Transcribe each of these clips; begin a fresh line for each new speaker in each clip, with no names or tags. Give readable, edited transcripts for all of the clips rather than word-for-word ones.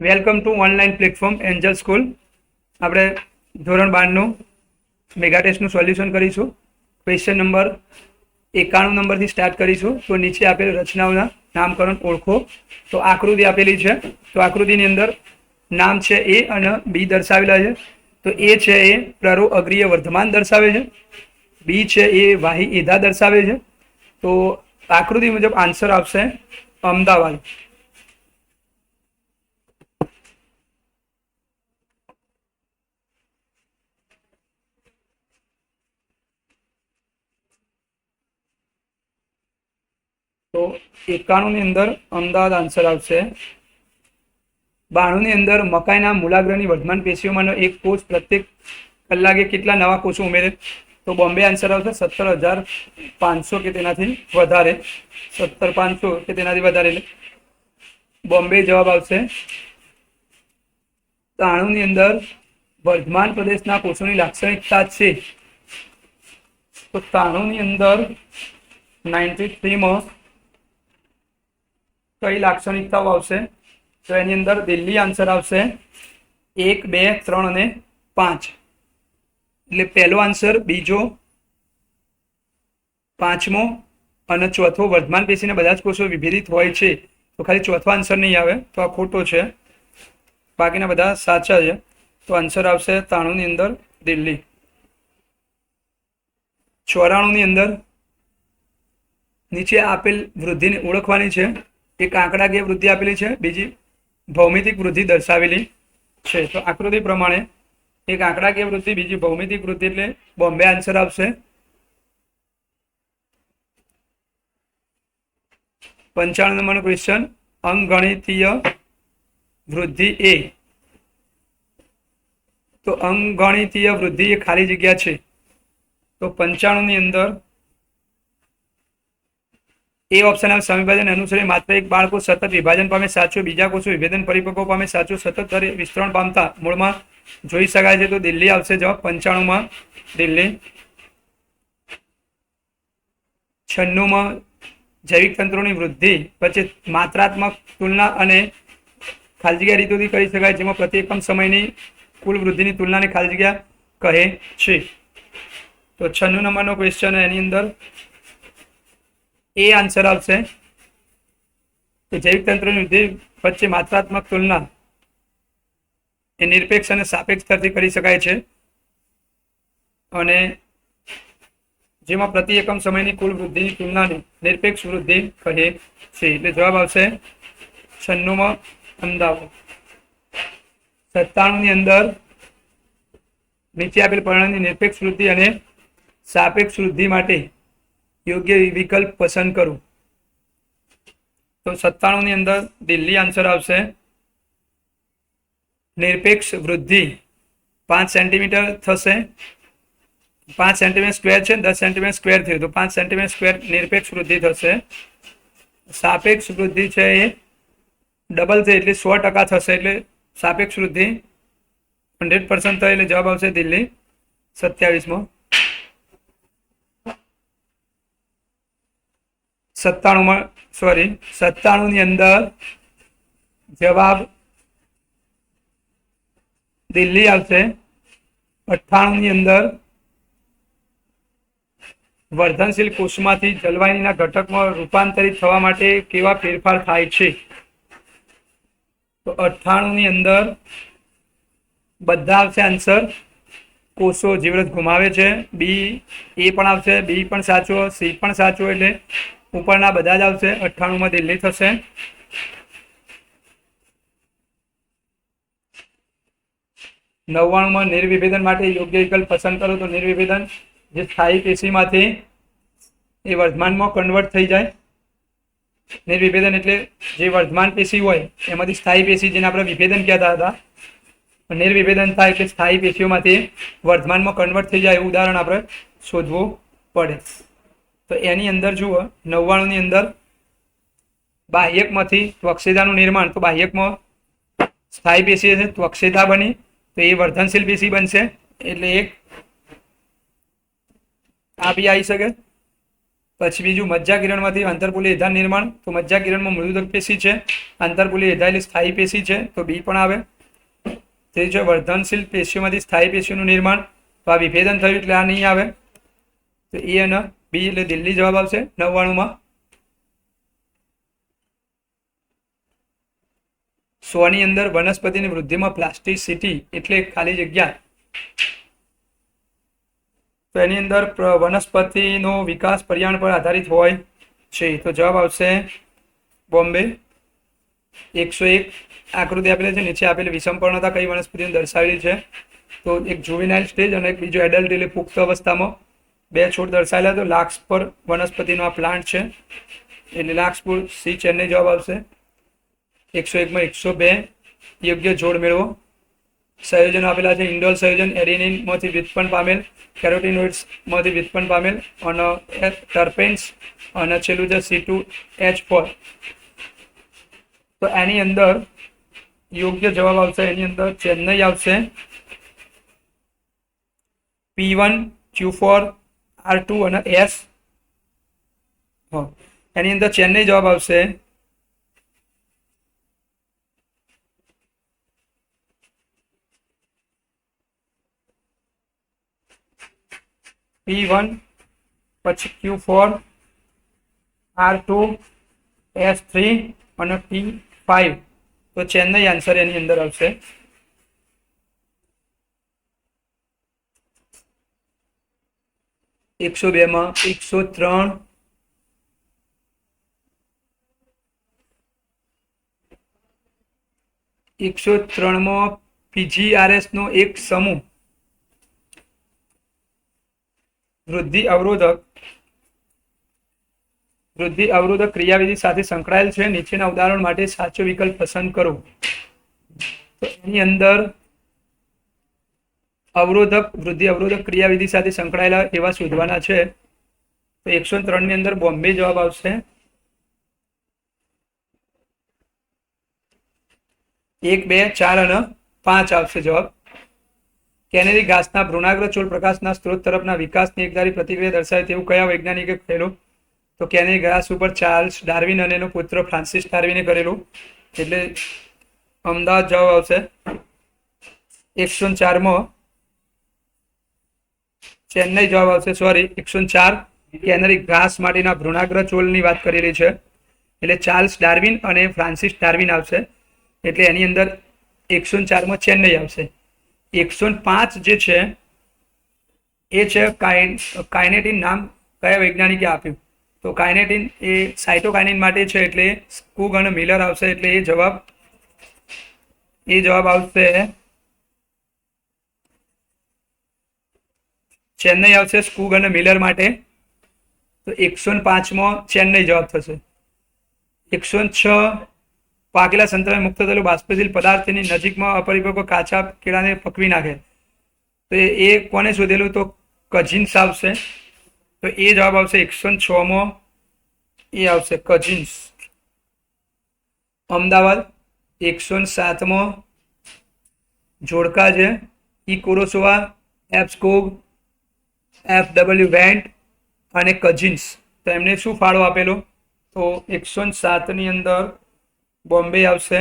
Welcome to online platform Angel school. આપણે ધોરણ 12નું mega ટેસ્ટનું solution કરીશું. ક્વેશ્ચન નંબર 91 નંબરથી સ્ટાર્ટ કરીશું. તો નીચે આપેલ રચનાઓના નામકરણ ઓળખો. તો આકૃતિ આપેલી છે. તો આકૃતિની અંદર નામ છે એ અને બી દર્શાવેલા છે. તો એ છે એ પ્રરો અગ્રીય વર્ધમાન દર્શાવે છે. બી છે એ વાહી એધા દર્શાવે છે. તો આકૃતિ મુજબ આન્સર આવશે અમદાવાદ. તો 91 ની અંદર અમદાવાદ આન્સર આવશે. 92 ની અંદર મકાઈના મૂલાગ્રની વર્ધમાન પેશીઓમાંનો એક કોષ પ્રત્યેક કલાકે કેટલા નવા કોષો ઉમેરે? તો બોમ્બે આન્સર આવશે 17,500 કે તેનાથી વધારે. 17,500 કે તેનાથી વધારે એટલે બોમ્બે જવાબ આવશે. 93 ની અંદર વર્ધમાન પ્રદેશના કોષોની લાક્ષણિકતા છે. તો 93 ની અંદર 93 માં કઈ લાક્ષણિકતાઓ આવશે? તો એની અંદર દિલ્હી આન્સર આવશે 1, 2, 3 અને 5. એટલે પહેલો આન્સર, બીજો, પાંચમો અને ચોથો વર્ધમાન પેશીના બધા જ કોષો વિભેદિત હોય છે. તો ખાલી ચોથો આન્સર નહીં આવે, તો આ ખોટો છે. બાકીના બધા સાચા છે. તો આન્સર આવશે 93 ની અંદર દિલ્હી. 94 ની અંદર નીચે આપેલ વૃદ્ધિને ઓળખવાની છે. એક આંકડાકીય વૃદ્ધિ આપેલી છે, બીજી ભૌમિતિક વૃદ્ધિ દર્શાવેલી છે. તો આકૃતિ પ્રમાણે એક આંકડાકીય વૃદ્ધિ, બીજી ભૌમિતિક વૃદ્ધિ, એટલે બોમ્બે આન્સર આવશે. 95 નંબરનો ક્વેશ્ચન, અંકગણિતીય વૃદ્ધિ એ. તો અંકગણિતીય વૃદ્ધિ એ ખાલી જગ્યા છે. તો 95 ની અંદર એ ઓપ્શન આવે સમવિભાજન અનુસરી માત્ર એક બાળકો સતત વિભાજન પામે સાચું, બીજા કોષો વિભેદન પરિપક્વ પામે સાચું, સતત દરે વિસ્તરણ પામતા મૂળમાં જોઈ શકાય છે. તો દિલ્હી આવશે જવાબ 95 માં દિલ્હી. 96 માં જૈવિક તંત્રોની વૃદ્ધિ વચ્ચે માત્રાત્મક તુલના અને ખાલી જગ્યા રીતોથી કરી શકાય, જેમાં પ્રતિ એકમ સમયની કુલ વૃદ્ધિની તુલનાને ખાલી જગ્યા કહે છે. તો 96 નંબરનો ક્વેશ્ચન, એની અંદર એ આન્સર આવશે. તો જૈવિક તંત્રોની વૃદ્ધિ વચ્ચે માત્રાત્મક તુલના એ નિરપેક્ષ અને સાપેક્ષ સ્તરથી કરી શકાય છે, અને જેમાં પ્રતિ એકમ સમયની કુલ વૃદ્ધિની તુલનાને નિરપેક્ષ વૃદ્ધિ કહે છે. એટલે જવાબ આવશે 96 માં અમદાવાદ. 97 ની અંદર નીચે આપેલ પરિણામની નિરપેક્ષ વૃદ્ધિ અને સાપેક્ષ વૃદ્ધિ માટે યોગ્ય વિકલ્પ પસંદ કરો. તો 97 ની અંદર દિલ્હી આન્સર આવશે. નિરપેક્ષ વૃદ્ધિ 5 સેન્ટીમીટર થશે. 5 સેન્ટીમીટર સ્ક્વેર છે, 10 સેન્ટીમીટર સ્ક્વેર થયું, તો 5 સેન્ટીમીટર સ્ક્વેર નિરપેક્ષ વૃદ્ધિ થશે. સાપેક્ષ વૃદ્ધિ છે એ ડબલ છે, એટલે 100% થશે. એટલે સાપેક્ષ વૃદ્ધિ 100% થાય, એટલે જવાબ આવશે દિલ્હી 27 માં. 97 ની અંદર જવાબ દિલ્હી આવશે. 98 ની અંદર વર્ધનશીલ કોષમાંથી જલવાહિનીના ઘટકમાં રૂપાંતરિત થવા માટે કેવા ફેરફાર થાય છે? તો 98 ની અંદર બધા આવશે આન્સર. કોષો જીવરસ ગુમાવે છે, બી એ પણ આવશે, બી પણ સાચો, સી પણ સાચો, એટલે ઉપરના બધા જ આવશે. 98 માં દિલ્હી થશે. 99 માં નિર્વિભેદન માટે યોગ્ય વિકલ્પ પસંદ કરો. તો નિર્વિભેદન જે સ્થાયી પેશીમાંથી એ વર્ધમાનમાં કન્વર્ટ થઈ જાય. નિર્વિભેદન એટલે જે વર્ધમાન પેશી હોય એમાંથી સ્થાયી પેશી, જેને આપણે વિભેદન કહેતા હતા, નિર્વિભેદન થાય એટલે સ્થાયી પેશીઓમાંથી વર્ધમાનમાં કન્વર્ટ થઈ જાય. એવું ઉદાહરણ આપણે શોધવું પડે. તો એની અંદર જુઓ, 99 ની અંદર બાહ્યકમાંથી ત્વક્ષેદાનું નિર્માણ. તો બાહ્યકમાં સ્થાયી પેશી છે, ત્વક્ષેદા બની, તો એ વર્ધનશીલ પેશી બનશે. એટલે એક આ બી આવી શકે. પછી બીજું મજ્જા કિરણમાંથી આંતરપોલી એધાન નિર્માણ, તો મજ્જા કિરણમાં મૃદુદક પેશી છે, આંતરપોલી એધાયેલી સ્થાયી પેશી છે, તો બી પણ આવે. તે છે વર્ધનશીલ પેશીઓમાંથી સ્થાયી પેશીઓનું નિર્માણ, તો આ વિભેદન થયું એટલે આ નહીં આવે, તો એ અને બી એટલે દિલ્હી જવાબ આવશે 99માં. 100 ની અંદર વનસ્પતિની વૃદ્ધિમાં પ્લાસ્ટિસિટી એટલે ખાલી જગ્યા, તો એની અંદર વનસ્પતિનો વિકાસ પર્યાવરણ પર આધારિત હોય છે, તો જવાબ આવશે બોમ્બે. 101 આકૃતિ આપેલી છે, નીચે આપેલી વિષમપર્ણતા કઈ વનસ્પતિને દર્શાવેલી છે, તો એક જુવેનાઇલ સ્ટેજ અને એક બીજો એડલ્ટ એટલે પુખ્ત અવસ્થામાં 2 છોડ દર્શાવેલા, તો લાક્સપર વનસ્પતિનો આ પ્લાન્ટ છે એટલે લાક્સપુર સી ચેન્નઈ જવાબ આવશે. 101 માં 102 યોગ્ય જોડ મેળવો. સંયોજનો આપેલા છે, ઇન્ડોલ સંયોજન એરેનિન માંથી વ્યુત્પન્ન પામેલ, કેરોટીનોઇડ્સ માંથી વ્યુત્પન્ન પામેલ અને ટર્પેન્સ અને છેલ્લું છે C2H4. તો એની અંદર યોગ્ય જવાબ આવશે, એની અંદર ચેન્નઈ આવશે. P1 Q4 R2 અને S, એની અંદર ચેન્નઈ જવાબ આવશે. P1 પછી Q4 R2 S3 અને T5, તો ચેન્નઈ આન્સર એની અંદર આવશે. એકસો 2 માં 103 માં PGRS નો એક સમૂહ વૃદ્ધિ અવરોધક ક્રિયાવિધિ સાથે સંકળાયેલ છે, નીચેના ઉદાહરણ માટે સાચો વિકલ્પ પસંદ કરો. તો એની અંદર વૃદ્ધિ અવરોધક ક્રિયાવિધિ સાથે સંકળાયેલા એવા શોધવાના છે, તો 103 ની અંદર બોમ્બે જવાબ આવશે. 1, 2, 4 અને 5 આવશે જવાબ. કેનેરી ઘાસના ભ્રૂણાગ્ર ચોલ પ્રકાશના સ્ત્રોત તરફના વિકાસની એકધારી પ્રતિક્રિયા દર્શાવે તેવું કયા વૈજ્ઞાનિકે કહેલું, તો કેનેરી ઘાસ ઉપર ચાર્લ્સ ડાર્વિન અને એનો પુત્ર ફ્રાન્સિસ ડાર્વિને કરેલું, એટલે અમદાવાદ જવાબ આવશે. 104 માં ચેન્નઈ જવાબ આવશે. 104 કેનેરી ઘાસ માટેના ભ્રૂણાગ્ર ચોલની વાત કરેલી છે, એટલે ચાર્લ્સ ડાર્વિન અને ફ્રાન્સિસ ડાર્વિન આવશે, એટલે એની અંદર 104 માં ચેન્નઈ આવશે. 105 જે છે એ છે કાઇનેટિન, નામ કયા વૈજ્ઞાનિકે આપ્યું, તો કાઇનેટિન એ સાઇટોકાઇનિન માટે છે, એટલે કુગ અને મિલર આવશે, એટલે એ જવાબ આવશે ચેન્નઈ આવશે સ્કૂગ અને મિલર માટે. તો 105 માં ચેન્નઈ જવાબ થશે. 106 પાકેલા સંતરાને મુક્ત થયેલું બાષ્પશીલ પદાર્થની નજીકમાં અપરિપક્વ કાચા કેળાને પકવી નાખે, તો એ કોને શોધેલું, તો કજિન્સ આવશે, તો એ જવાબ આવશે. 106 માં એ આવશે કજિન્સ. અમદાવાદ 107 માં જોડકા છે, ઈ કોરોસોવા, એફ સ્કોગ, FW વેન્ટ અને કજિન્સ, તો એમને શું ફાળો આપેલો, તો 107 ની અંદર બોમ્બે આવશે.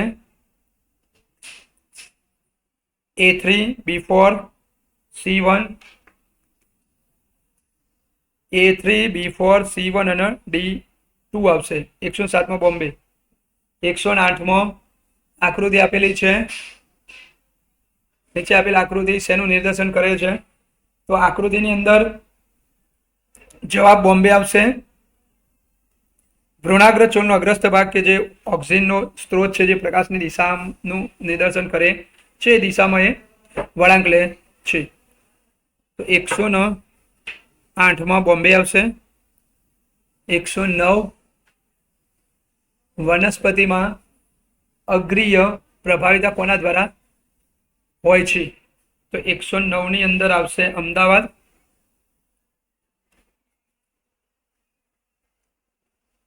A3 B4 C1, A3 B4 C1 અને D2 આવશે. 107 માં બોમ્બે. 108 માં આકૃતિ આપેલી છે, નીચે આપેલ આકૃતિ શેનું નિદર્શન કરે છે, તો આકૃતિની અંદર જવાબ બોમ્બે આવશે. ભ્રૂણાગ્ર ચોલનો અગ્રસ્ત ભાગ કે જે ઓક્સિજનનો સ્ત્રોત છે, જે પ્રકાશની દિશાનું નિદર્શન કરે છે, એ દિશામાં એ વળાંક લે છે, તો 108 માં બોમ્બે આવશે. 109 વનસ્પતિમાં અગ્રીય પ્રભાવિતા કોના દ્વારા હોય છે, તો 109 ની અંદર આવશે અમદાવાદ.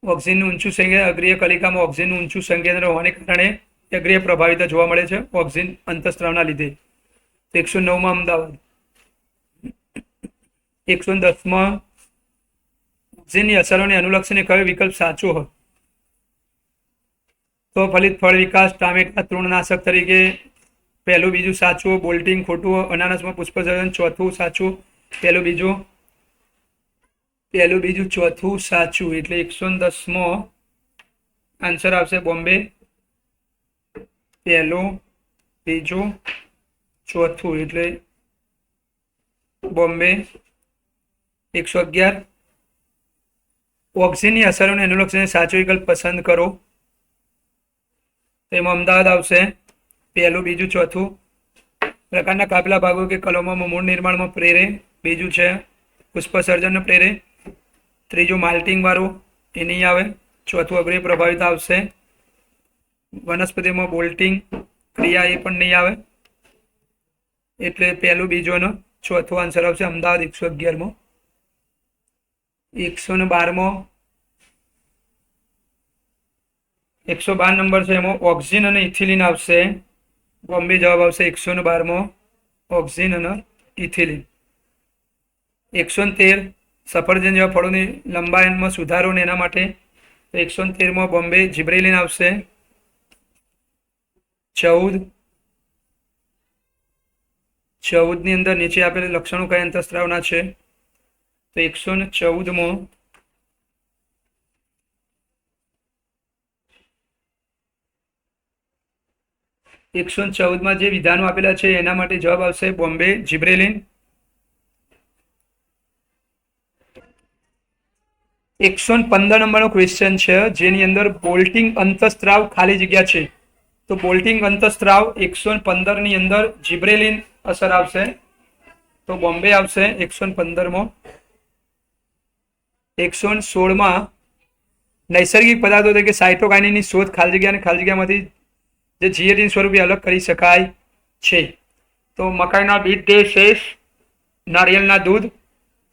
ઓક્સિજનનું ઊંચું સંકેન્દ્ર, અગ્રીય કલિકામાં ઓક્સિજનનું ઊંચું સંકેન્દ્ર હોવાને કારણે અગ્રીય પ્રભાવિતા જોવા મળે છે ઓક્સિજન અંતઃસ્ત્રાવના લીધે. 109 માં અમદાવાદ. 110 માં ઓક્સિજનની અસરોને અનુલક્ષીને કયો વિકલ્પ સાચો હોય? તો ફલિત ફળ વિકાસ, ટામેટા તૃણનાશક તરીકે પહેલું બીજું સાચું, બોલ્ટિંગ ખોટું, અનાનસમાં પુષ્પસર્જન ચોથું સાચું, પહેલું બીજું ચોથું સાચું, એટલે 110મો આન્સર આવશે બોમ્બે, પહેલું બીજું ચોથું, એટલે બોમ્બે. 111 ઓક્સિજનની અસરોને અનુલક્ષીને સાચો વિકલ્પ પસંદ કરો. તેમાં અમદાવાદ આવશે, પહેલું બીજું ચોથું. પ્રકારના કાપેલા ભાગો કે કલમોમાં મૂળ નિર્માણમાં પ્રેરે, બીજું છે પુષ્પસર્જનને પ્રેરે, ત્રીજું માલ્ટિંગ વાળું એ નહીં આવે, ચોથું અગ્રણી પ્રભાવિત આવશે. વનસ્પતિમાં બોલ્ટિંગ ક્રિયા એ પણ નહીં આવે, એટલે પહેલું બીજું અને ચોથું આન્સર આવશે અમદાવાદ. 111મો. 112મો 112 નંબર છે, એમાં ઓક્સિજન અને ઇથિલિન આવશે. બોમ્બે જવાબ આવશે 112મો, ઓક્સિજન અને ઇથિલિન. 113 સફરજન જેવા ફળોની લંબાઈમાં સુધારો ને એના માટે 113મો બોમ્બે જીબ્રેલિન આવશે. 14ની અંદર નીચે આપેલ લક્ષણો કયા અંતઃસ્ત્રાવના છે? તો 114મો 114માં જે વિધાનો આપેલા છે એના માટે જવાબ આવશે બોમ્બે જીબ્રેલિન. 115 નંબરનો ક્વેશ્ચન છે, જેની અંદર બોલ્ટિંગ અંતઃસ્ત્રાવ ખાલી જગ્યા છે. તો બોલ્ટિંગ અંતઃસ્ત્રાવ 115ની અંદર જીબ્રેલિન અસર આવશે, તો બોમ્બે આવશે 115મો. 116માં નૈસર્ગિક પદાર્થો તરીકે સાયટોકાઇનની શોધ ખાલી જગ્યા અને ખાલી જગ્યામાંથી જે જીએટીન સ્વરૂપે અલગ કરી શકાય છે. તો મકાઈના બીજ દે શેષ, નારિયેળના દૂધ.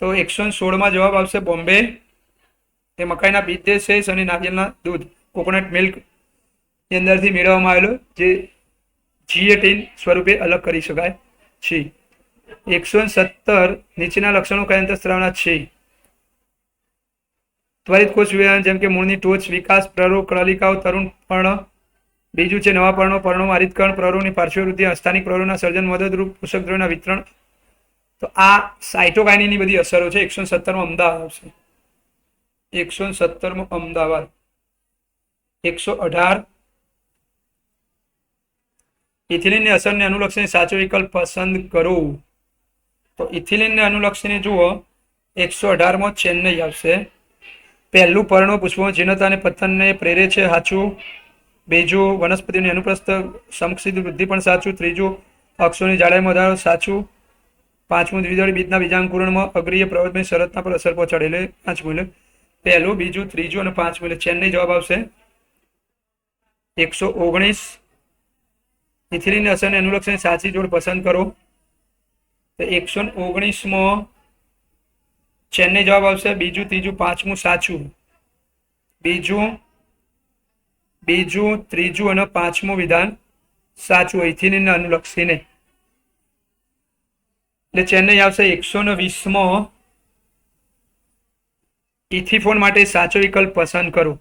તો 116માં જવાબ આવશે બોમ્બે, એ મકાઈના બીજ દે શેષ અને નારિયેળના દૂધ, કોકોનટ મિલ્ક ની અંદરથી મેળવવામાં આવેલો જે જીએટીન સ્વરૂપે અલગ કરી શકાય છે. 117 નીચેના લક્ષણો કયા અંતઃસ્ત્રાવના છે? ત્વરિત કોષ વિભાજન, જેમ કે મૂળની ટોચ, વિકાસ, પ્રરોગ, કલિકાઓ, તરુણ પર્ણ. બીજું છે નવા પર્ણોમાં હરિતકણ, પ્રરોગની પાર્શ્વવૃદ્ધિ, સ્થાનિક પ્રરોગના સર્જન, મદદરૂપ પોષક દ્રવ્યોના વિતરણ. તો આ સાયટોકાઇનની બધી અસરો છે. 117માં અમદાવાદ આવશે, 117માં અમદાવાદ. 118 ઇથિલિનની અસરને અનુલક્ષીને સાચો વિકલ્પ પસંદ કરો. તો ઇથિલિનને અનુલક્ષીને જુઓ, 118માં ચેન્નઈ આવશે. પહેલું પર્ણો પુષ્પોમાં જીર્ણતા અને પતનને પ્રેરે છે, સાચું. બીજું વનસ્પતિની અનુપ્રસ્થ સમક્ષિત વૃદ્ધિ પણ સાચું. ત્રીજું અક્ષોની જાડાઈમાં વધારો, સાચું. પાંચમું દ્વિદળી બીજના બીજાંકુરણમાં અગ્રીય પ્રવર્તની શરતના પર અસર પહોંચાડે, એટલે પાંચમું. એટલે પહેલું બીજું ત્રીજું અને પાંચમું, એટલે ચેન્નઈ જવાબ આવશે. 119 ઇથિલિનની અસરને અનુલક્ષીને સાચી જોડ પસંદ કરો. તો 119માં ચેન્નઈ જવાબ આવશે. બીજું ત્રીજું પાંચમું સાચું. બીજું ત્રીજું અને પાંચમું વિધાન સાચું ઇથિલિનને અનુલક્ષીને, એટલે ચેન્નઈ આવશે. 120માં ઇથિફોન માટે સાચો વિકલ્પ પસંદ કરો.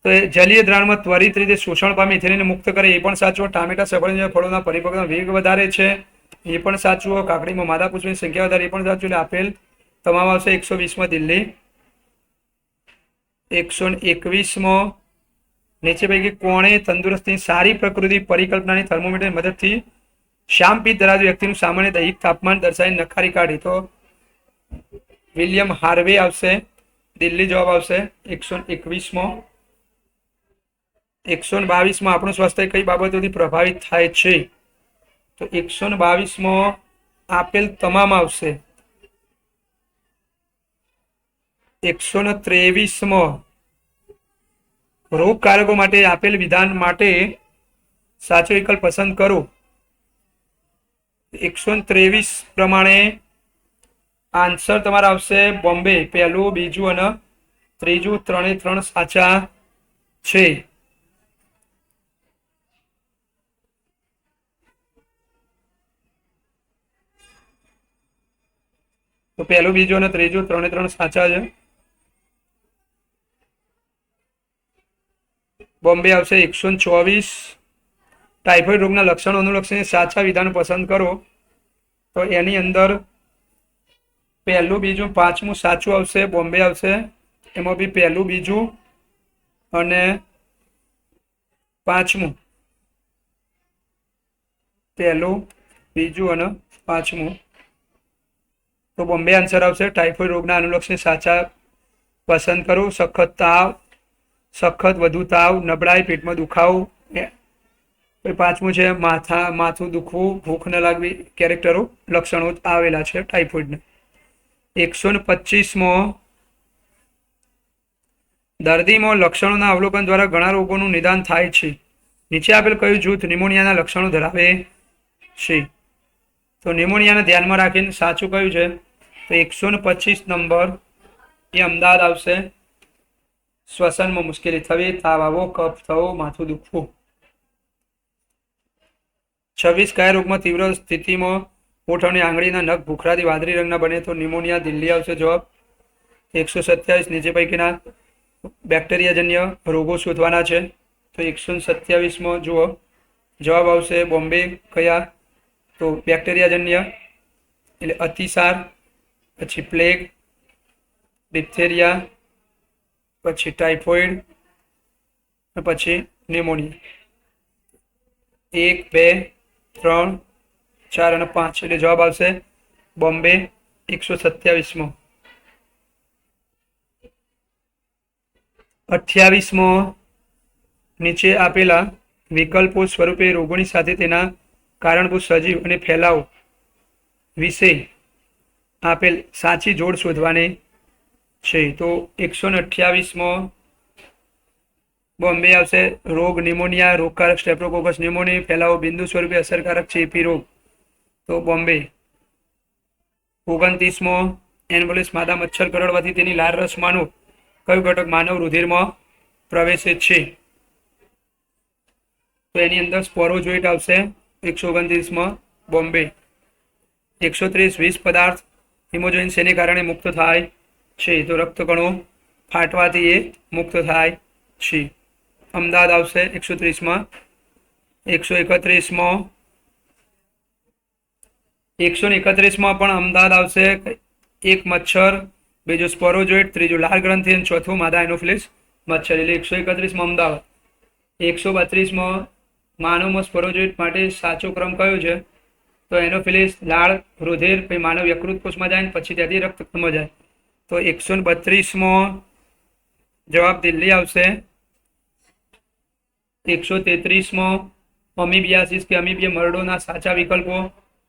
તો જલીય દ્રાવણમાં ત્વરિત રીતે શોષણ પામી ઇથિલિનને મુક્ત કરે, એ પણ સાચું. ટામેટા સફરજન જેવા ફળોના પરિપક્વતાનો વેગ વધારે છે, એ પણ સાચું. કાકડીમાં માદા પુષ્પની સંખ્યા વધારે, એ પણ સાચું. એટલે આપેલ તમામ આવશે. 120માં દિલ્હી. 121માં નીચે પૈકી કોણે તંદુરસ્તી સારી પ્રકૃતિ પરિકલ્પનાની થર્મોમીટરની મદદથી શ્યામપિત્ત ધરાવતી વ્યક્તિનું સામાન્ય દૈહિક તાપમાન દર્શાવી નકારી કાઢી. તો વિલિયમ હાર્વે આવશે, દિલ્હી જવાબ આવશે. 121માં 122માં આપણું સ્વાસ્થ્ય કઈ બાબતોથી પ્રભાવિત થાય છે? તો 122માં આપેલ તમામ આવશે. 123માં રોગકારકો માટે આપેલ વિધાન માટે સાચો વિકલ્પ પસંદ કરો. 123 પ્રમાણે આન્સર તમારા આવશે બોમ્બે, પહેલું બીજું અને ત્રીજું, 3 સાચા છે. તો પહેલું બીજું અને ત્રીજું 3 સાચા છે. બોમ્બે આવશે 124. ટાઇફોઇડ રોગના લક્ષણો અનુલક્ષીને સાચા વિધાન પસંદ કરો. તો એની અંદર પહેલું, બીજું, પાંચમું સાચું આવશે. બોમ્બે આવશે એમાં બી પહેલું, બીજું અને પાંચમું. પહેલું, બીજું અને પાંચમું. તો બોમ્બે આન્સર આવશે. ટાઇફોઇડ રોગના અનુલક્ષીને સાચા પસંદ કરો. સખત વધુ તાવ, નબળાઈ, પેટમાં દુખાવો. પાંચમું છે માથું દુખવું, ભૂખ ન લાગવી. કેરેક્ટરો લક્ષણો આવેલા છે ટાઇફોઇડના. 125મો દર્દીમાં લક્ષણોના અવલોકન દ્વારા ઘણા રોગોનું નિદાન થાય છે. નીચે આપેલ કયું જૂથ નિમોનિયાના લક્ષણો ધરાવે છે? તો નિમોનિયાને ધ્યાનમાં રાખીને સાચું કયું છે? તો 125 નંબર એ અમદાવાદ આવશે. શ્વસનમાં મુશ્કેલી થવી, તાવ આવવો, કફ થવો, માથું દુખવું. 26 કયા રોગમાં તીવ્ર સ્થિતિમાં હોઠ અને આંગળીના નખ ભૂખરાથી વાદળી રંગના બને? તો નિમોનિયા દિલ્હી આવશે જવાબ. 127 નીચે પૈકીના બેક્ટેરિયાજન્ય રોગો શોધવાના છે. તો 127માં જુઓ જવાબ આવશે બોમ્બે. કયા? તો બેક્ટેરિયાજન્ય એટલે અતિસાર, પછી પ્લેગ, ડિપ્થેરિયા, પછી ટાઇફોઇડ, પછી નિમોનિયા. 1, 2, 3, 4 અને 5 એટલે જવાબ આવશે બોમ્બે 127માં. 28મો નીચે આપેલા વિકલ્પો સ્વરૂપે રોગોની સાથે તેના કારણભૂત સજીવ અને ફેલાવ વિશે આપેલ સાચી જોડ શોધવાની છે. તો 128માં બોમ્બે આવશે. રોગ નિમોનિયા, રોગકારક સ્ટ્રેપ્ટોકોકસ નિમોનિયા, ફેલાવો બિંદુ સ્વરૂપે અસરકારક ચેપી રોગ. તો બોમ્બે. 29મો એનોફિલિસ માદા મચ્છર કરડવાથી તેની લાળ રસમાંનો કયું ઘટક માનવ રુધિરમાં પ્રવેશે છે? તો એની અંદર સ્પોરોજોઇટ આવશે 129માં બોમ્બે. 130 વિષ પદાર્થ હિમોજોઇન શેને કારણે મુક્ત થાય છે? તો રક્તકણો ફાટવાથી એ મુક્ત થાય છે. અમદાવાદ આવશે 130માં. 131માં પણ અમદાવાદ આવશે. એક મચ્છર, બીજું સ્પોરોજોઇટ, ત્રીજું લાળ ગ્રંથિ અને ચોથું માદા એનોફિલિસ મચ્છર. એટલે 131માં અમદાવાદ. 132માં માનવમાં સ્પોરોજોઇટ માટે સાચો ક્રમ કયો છે? તો એનોફિલિસ, લાળ, રુધિર, પછી માનવ યકૃત કોષમાં જાય પછી ત્યાંથી રક્તકણમાં જાય. તો 132માં જવાબ દિલ્હી આવશે. 133માં અમીબિયાસિસ કે અમીબિયા મરડોના સાચા વિકલ્પો.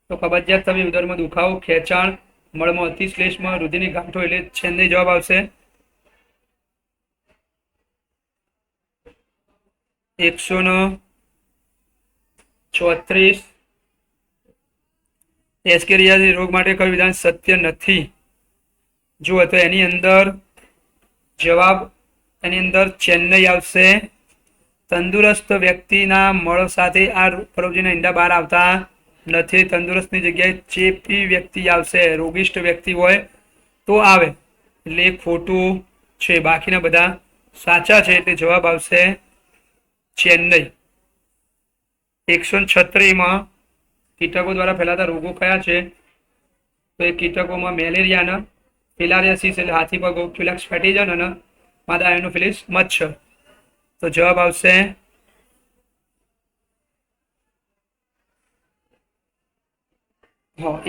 તો કબજિયાત થવી, ઉદરમાં દુખાવો, ખેંચાણ, મળમાં અતિશ્લેષમાં, રુધિરની ગાંઠો એટલે છેલ્લે જવાબ આવશે 134. એસ્કેરિયાસિસ રોગ માટે કયું વિધાન સત્ય નથી? જુઓ તો એની અંદર જવાબ ચેન્નઈ આવશે. તંદુરસ્ત વ્યક્તિના મળ સાથે આ પરોપજીવીના ઈંડા બહાર આવતા નથી. તંદુરસ્તની જગ્યાએ ચેપી વ્યક્તિ આવશે. રોગિષ્ટ વ્યક્તિ હોય તો આવે એટલે ખોટું છે. બાકીના બધા સાચા છે એટલે જવાબ આવશે ચેન્નઈ. 136માં કીટકો દ્વારા ફેલાતા રોગો કયા છે? તો એ કીટકોમાં મેલેરિયા, ફિલારિયાસિસ એટલે હાથી પગ, ફિલાક્સ ફેટીજન અને માદા એનોફિલિસ મચ્છર. તો જવાબ આવશે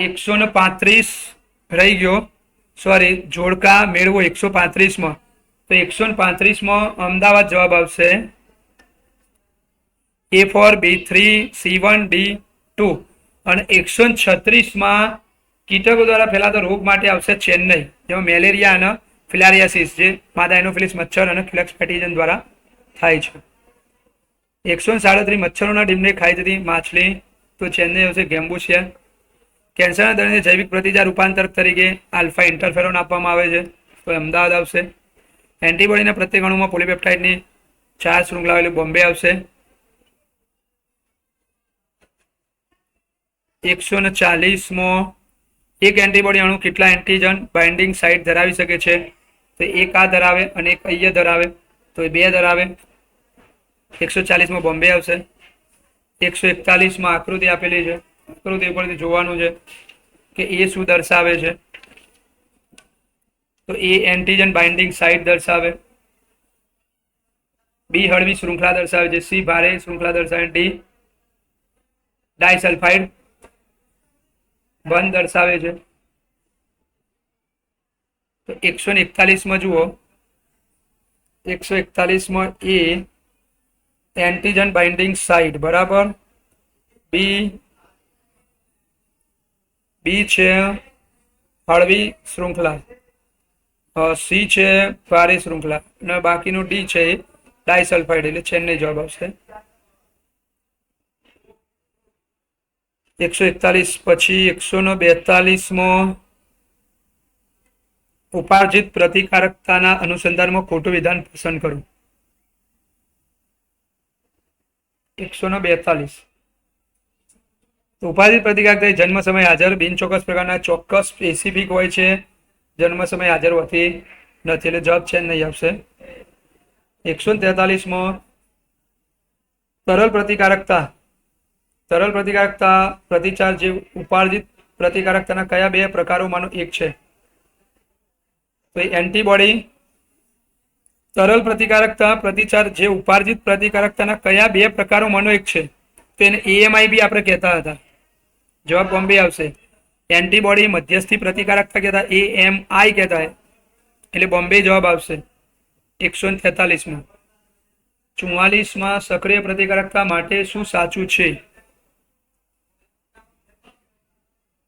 135 રહી ગયો. સોરી, જોડકા મેળવો 135માં. તો 135માં અમદાવાદ જવાબ આવશે. A4, B3, C1, D2 અને 136માં કીટકો દ્વારા ફેલાતો રોગ માટે આવશે ચેન્નઈ, જેમાં મેલેરિયા અને ફિલારિયાસિસ જે માદા એનોફિલિસ મચ્છર અને ફિલાક્સ ફેટીજન દ્વારા થાય છે. 137 મચ્છરોના ડીમને ખાઈ જતી માછલી. તો ચેન્નઈ આવશે. ગેમ્બુસિયા. કેન્સરના દર્દીને જૈવિક પ્રતિકાર રૂપાંતરક તરીકે આલ્ફા ઇન્ટરફેરોન આપવામાં આવે છે. તો અમદાવાદ આવશે. એન્ટીબોડીના પ્રત્યેક અણુમાં પોલીપેપ્ટાઇડની 4 શૃંખલા આવેલી બોમ્બે આવશે. 140માં એક એન્ટીબોડી અણુ કેટલા એન્ટીજન બાઇન્ડિંગ સાઇટ ધરાવી શકે છે? તો એક આ ધરાવે અને એક અહીંયા ધરાવે. તો એ 2 ધરાવે. 140 બોમ્બે આવશે. 141 આકૃતિ આપેલી છે. આકૃતિ ઉપરથી જોવાનું છે કે એ શું દર્શાવે છે. તો એ એન્ટીજન બાઇન્ડિંગ સાઇટ દર્શાવે, બી હળવી શૃંખલા દર્શાવે છે, સી ભારે શૃંખલા દર્શાવે, ડી ડાયસલ્ફાઇડ બંધ દર્શાવે છે. તો 141 જુઓ, 141 એ એન્ટીજન બાઇન્ડિંગ સાઇટ બરાબર, બી છે હળવી શૃંખલા, સી છે ભારે શૃંખલા અને બાકીનું ડી છે ડાયસલ્ફાઇડ, એટલે ચેન્નઈ જવાબ આવશે. 141 પછી 142 ઉપાર્જિત પ્રતિકારકતાના અનુસંધાનમાં ખોટું વિધાન પસંદ કરું. 142 ઉપાર્જિત પ્રતિકારકતા જન્મ સમય હાજર બિનચોક્કસ પ્રકારના ચોક્કસ સ્પેસિફિક હોય છે, જન્મ સમય હાજર હોતી નથી, એટલે જવાબ છે નહીં આવશે. 143 તરલ પ્રતિકારકતા પ્રતિચાર જે ઉપાર્જિત પ્રતિકારકતાના કયા બે પ્રકારોમાંનો એક છે. તો એન્ટીબોડી તરલ પ્રતિકારકતા પ્રતિચાર જે ઉપાર્જિત પ્રતિકારકતાના કયા બે પ્રકારોમાંનો એક છે. તો એને એએમઆઈ બી આપણે કહેતા હતા. જવાબ બોમ્બે આવશે. એન્ટીબોડી મધ્યસ્થી પ્રતિકારકતા કહેતા, એએમઆઈ કહેતા, એટલે બોમ્બે જવાબ આવશે. 143 44 સક્રિય પ્રતિકારકતા માટે શું સાચું છે.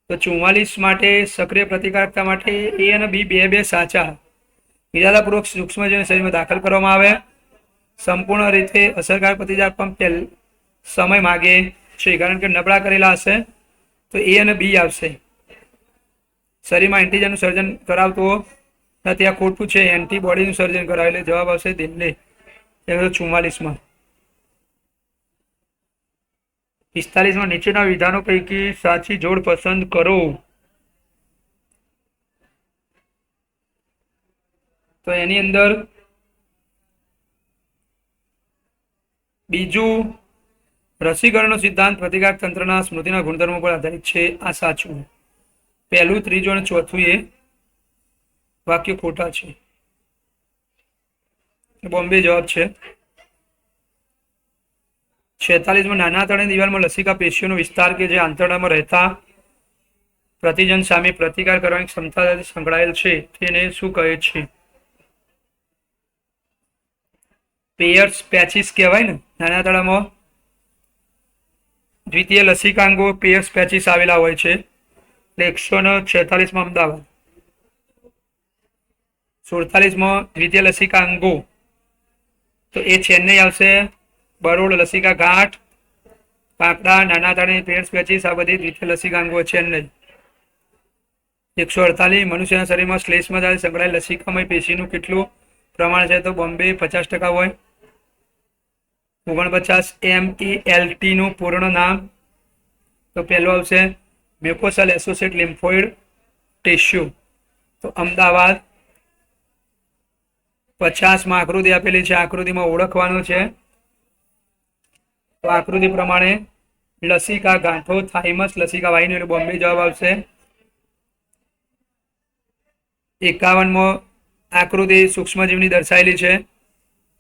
તો 44 માટે સક્રિય પ્રતિકારકતા માટે એ અને બી બે સાચા. ઇરાદાપૂર્વક સૂક્ષ્મજીવને શરીરમાં દાખલ કરવામાં આવે, સંપૂર્ણ રીતે અસરકારક પ્રતિકાર પણ સમય માગે છે, કારણ કે નબળા કરેલા હશે. તો એ અને બી આવશે. શરીરમાં એન્ટીજનનું સર્જન કરાવતો નથી, આ ખોટું છે. એન્ટીબોડીનું સર્જન કરાવે, એટલે જવાબ આવશે દિલ્હી. 144 45 નીચેના વિધાનો પૈકી સાચી જોડ પસંદ કરો. તો એની અંદર બીજું રસીકરણનો સિદ્ધાંત પ્રતિકારક તંત્રના સ્મૃતિના ગુણધર્મો પર આધારિત છે, આ સાચું. પહેલું, ત્રીજું અને ચોથું એ વાક્ય ખોટા છે. બોમ્બે જવાબ છે. 46 નાના આંતરડાની દિવાલમાં લસિકા પેશીઓનો વિસ્તાર કે જે આંતરડામાં રહેતા પ્રતિજન સામે પ્રતિકાર કરવાની ક્ષમતા સાથે સંકળાયેલ છે, તેને શું કહે છે. પેયર્સ પેચીસ કહેવાય ને. નાના આંતરડામાં દ્વિતીય લસિકાંગો પેયર્સ પેચીસ આવેલા હોય છે. 146 અમદાવાદ. 47 દ્વિતીય લસિકાંગો, તો એ ચેન્નઈ આવશે. બરોડ લસિકા ગાંઠ, કાંકડા, નાના આંતરડાની પેયર્સ પેચીસ, આ બધી દ્વિતીય લસિકાંગો ચેન્નઈ. 148 મનુષ્યના શરીરમાં શ્લેષ્મા સાથે સંકળાયેલ લસિકામય પેશીનું કેટલું પ્રમાણ છે. તો બોમ્બે 50% હોય. 49 MELT નું પૂર્ણ નામ, તો પહેલું આવશે મ્યુકોસલ એસોસિએટ લિમ્ફોઇડ ટિશ્યુ. તો અમદાવાદ. 50 આકૃતિ આપેલી છે, આકૃતિમાં ઓળખવાનું છે. તો આકૃતિ પ્રમાણે લસિકા ગાંઠો, થાઇમસ, લસિકા વાહિની, એટલે બોમ્બે જવાબ આવશે. 51 આકૃતિ સૂક્ષ્મજીવની દર્શાવેલી છે,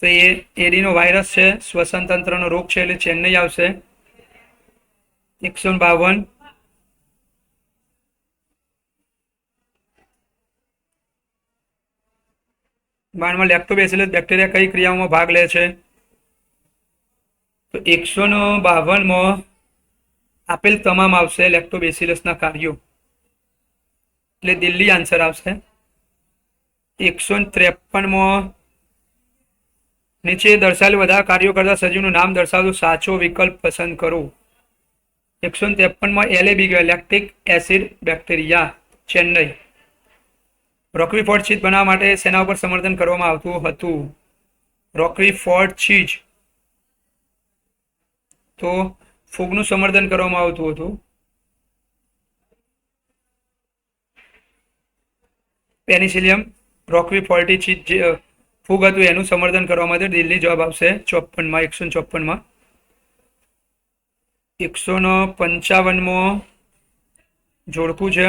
તો એ એડીનો વાયરસ છે, શ્વસન તંત્રનો રોગ છે, એટલે ચેન્નઈ આવશે. 152 બાણમાં લેક્ટોબેસિલસ બેક્ટેરિયા કઈ ક્રિયાઓમાં ભાગ લે છે. તો 152 આપેલ તમામ આવશે લેક્ટોબેસિલસના કાર્યો, એટલે દિલ્હી આન્સર આવશે. 153 નીચે દર્શાવેલ બધા કાર્યો કરતા સજીવનું નામ દર્શાવતું સાચો વિકલ્પ પસંદ કરો. 153 LAB lactic acid bacteria, Chennai. Roquefort cheese બનાવવા માટે સેના ઉપર સમર્થન કરવામાં આવતું હતું. રોકવીફોર્ડ ચીઝ, તો ફૂગનું સમર્થન કરવામાં આવતું હતું. પેનિસિલિયમ રોકવીફોર્ડ ચીઝ ફૂગ હતું એનું સમર્થન કરવા માટે દિલ્હી જવાબ આવશે 154 155મો જોડકું છે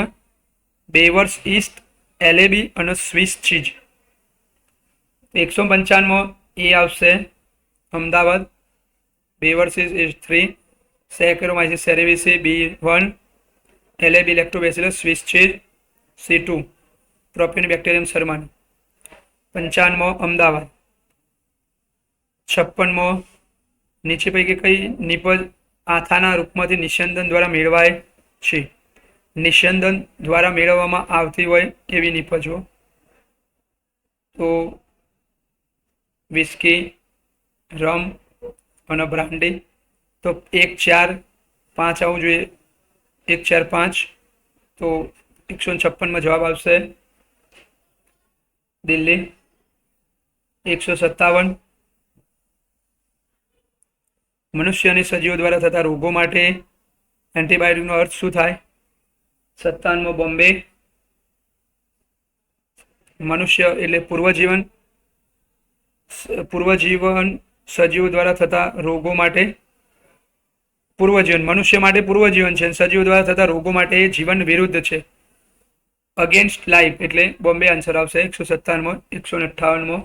બેવર્સ ઈસ્ટ એલેબી અને સ્વિસ ચીઝ. 155મો એ આવશે Ahmedabad brewer's yeast 3 saccharomyces cerevisiae B1 એલેબી lactobacillus swiss cheese C2 propionibacterium શર્માની. 55મો અમદાવાદ. 56મો નીચે પૈકી કઈ નિપજ આથાના રૂપમાંથી નિસ્યંદન દ્વારા મેળવાય છે? નિસ્યંદન દ્વારા મેળવવામાં આવતી હોય એવી નિપજો તો વિસ્કી, રમ અને બ્રાન્ડી. તો 1 4 5 આવવું જોઈએ. 1 4 5 તો 156માં જવાબ આવશે દિલ્હી. 157 મનુષ્ય અને સજીવો દ્વારા થતા રોગો માટે એન્ટીબાયોટિકનો અર્થ શું થાય? 57મો બોમ્બે. મનુષ્ય એટલે પૂર્વજીવન સજીવો દ્વારા થતા રોગો માટે પૂર્વજીવન, મનુષ્ય માટે પૂર્વજીવન છે, સજીવો દ્વારા થતા રોગો માટે જીવન વિરુદ્ધ છે. અગેન્સ્ટ લાઈફ એટલે બોમ્બે આન્સર આવશે. 157મો. 158મો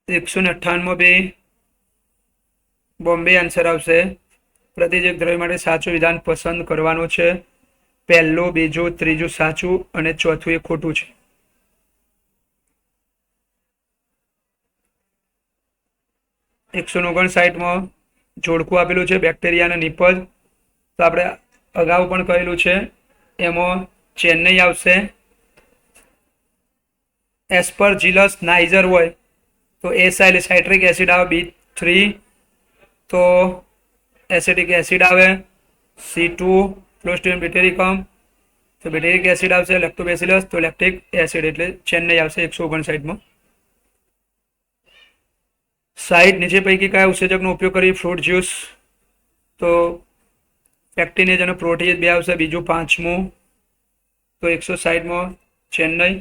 158મો બે બોમ્બે આન્સર આવશે. પ્રતિજક દ્રવ્ય માટે સાચું વિધાન પસંદ કરવાનું છે. પહેલું, બીજું, ત્રીજું સાચું અને ચોથું એ ખોટું છે. એકસો 59માં જોડકું આપેલું છે બેક્ટેરિયા અને નિપજ. તો આપણે અગાઉ પણ કહેલું છે એમાં ચેન્નઈ આવશે. એસ્પરજીલસ નાઇઝર હોય તો એસાઇલ સાઇટ્રિક એસિડ આવે B3 તો એસિટિક એસિડ આવે. C2 ક્લોસ્ટ્રિડિયમ બ્યુટેરિકમ તો બ્યુટેરિક એસિડ આવશે. લેક્ટોબેસિલસ તો લેક્ટિક એસિડ એટલે ચેન્નઈ આવશે 159માં. 60 નીચે પૈકી કયા ઉત્સેચકનો ઉપયોગ કરી ફ્રૂટ જ્યુસ? તો પેક્ટિનેજ અને પ્રોટીએજ બે આવશે. બીજું 5મું તો 160માં ચેન્નઈ.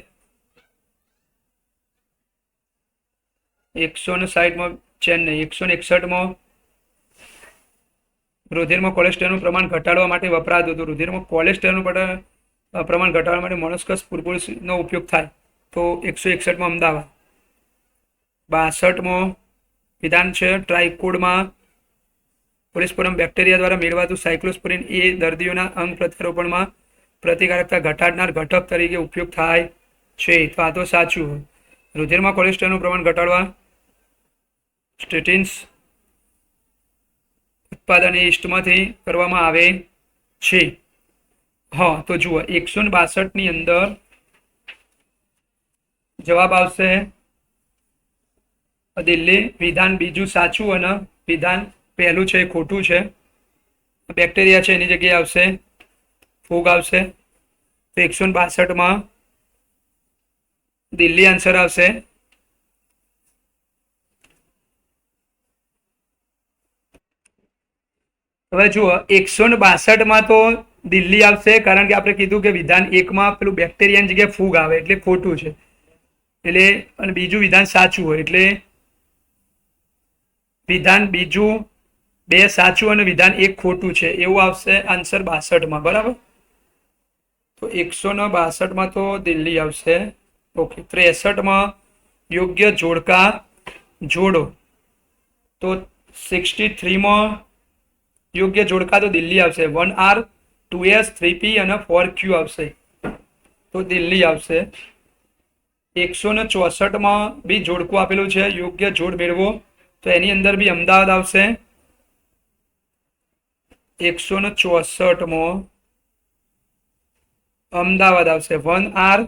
160માં ચેન્નઈ. 161માં રુધિરમાં કોલેસ્ટ્રોલનું પ્રમાણ ઘટાડવા માટે વપરાતું હતું. રુધિરમાં કોલેસ્ટ્રોલનું પ્રમાણ ઘટાડવા માટે મોનસ્કસ પુર્પુરિસનો ઉપયોગ થાય તો 161માં અમદાવાદ. 62માં વિધાન છે ટ્રાઇકોડમાં પોલિસ્પોરમ બેક્ટેરિયા દ્વારા મેળવાતું સાયક્લોસ્પોરિન એ દર્દીઓના અંગ પ્રત્યારોપણમાં પ્રતિકારકતા ઘટાડનાર ઘટક તરીકે ઉપયોગ થાય છે. તો આ તો સાચું. રુધિરમાં કોલેસ્ટ્રોલનું પ્રમાણ ઘટાડવા સ્ટેટિન્સ ઉત્પાદન ઈસ્ટમાંથી કરવામાં આવે છે. હા તો જુઓ 162ની અંદર જવાબ આવશે દિલ્હી. વિધાન બીજું સાચું અને વિધાન પહેલું છે એ ખોટું છે. બેક્ટેરિયા છે એની જગ્યાએ આવશે ફૂગ આવશે. તો 162માં દિલ્હી આન્સર આવશે. હવે જુઓ 162માં તો દિલ્હી આવશે કારણ કે આપણે કીધું કે વિધાન 1માં પેલું બેક્ટેરિયાની જગ્યાએ ફૂગ આવે એટલે ખોટું છે. એટલે અને બીજું વિધાન સાચું હોય એટલે વિધાન બીજું 2 સાચું અને વિધાન 1 ખોટું છે એવું આવશે આન્સર 62માં. બરાબર. તો 162માં તો દિલ્હી આવશે. ઓકે. 63માં યોગ્ય જોડકા જોડો તો 63માં યોગ્ય જોડકા તો દિલ્હી આવશે. 1R 2S 3P અને 4Q આવશે તો દિલ્હી આવશે. 164માં બી જોડકું આપેલું છે યોગ્ય જોડ મેળવો તો એની અંદર બી અમદાવાદ આવશે. 164માં અમદાવાદ આવશે. 1R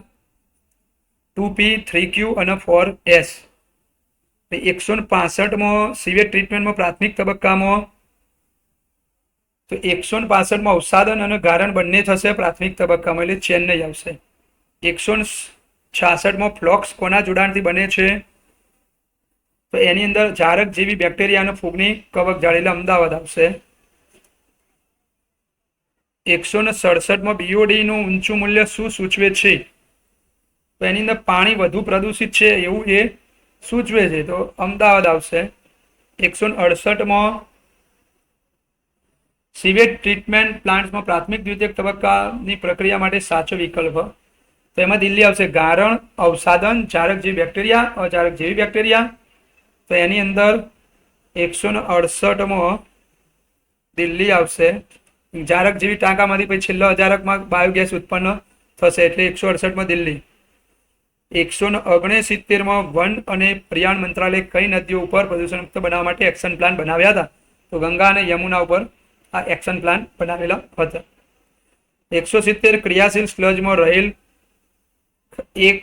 2P 3Q અને 4S. 165માં સિવિયર ટ્રીટમેન્ટમાં પ્રાથમિક તબક્કામાં તો 165માં અવસાદન અને ગારણ બંને થશે પ્રાથમિક તબક્કામાં એટલે ચેન્નઈ આવશે. 166માં ફ્લોક્સ કોના જોડાણથી બને છે? તો એની અંદર જારક જેવી બેક્ટેરિયા અને ફૂગની કવક જાળી એટલે અમદાવાદ આવશે. 167માં BOD નું ઊંચું મૂલ્ય શું સૂચવે છે? તો એની અંદર પાણી વધુ પ્રદૂષિત છે એવું એ સૂચવે છે. તો અમદાવાદ આવશે. 168માં સીવેજ ટ્રીટમેન્ટ પ્લાન્ટ્સમાં પ્રાથમિક દ્વિતીયક તબક્કાની પ્રક્રિયા માટે સાચો વિકલ્પ. તો એમાં દિલ્હી આવશે. ગારણ, અવસાદન, જારક જેવી બેક્ટેરિયા, અજારક જેવી બેક્ટેરિયા. તો એની અંદર 168માં દિલ્હી આવશે. જારક જેવી ટાંકામાંથી પછી છેલ્લા અજારકમાં બાયોગેસ ઉત્પન્ન થશે એટલે 168માં દિલ્હી. 169માં વન અને પર્યાવરણ મંત્રાલય કઈ નદીઓ ઉપર પ્રદૂષણ મુક્ત બનાવવા માટે એક્શન પ્લાન બનાવ્યા હતા? તો ગંગા અને યમુના ઉપર આ એક્શન પ્લાન બનાવેલા હતા. 170 ક્રિયાશીલ સ્લજમાં રહેલ 1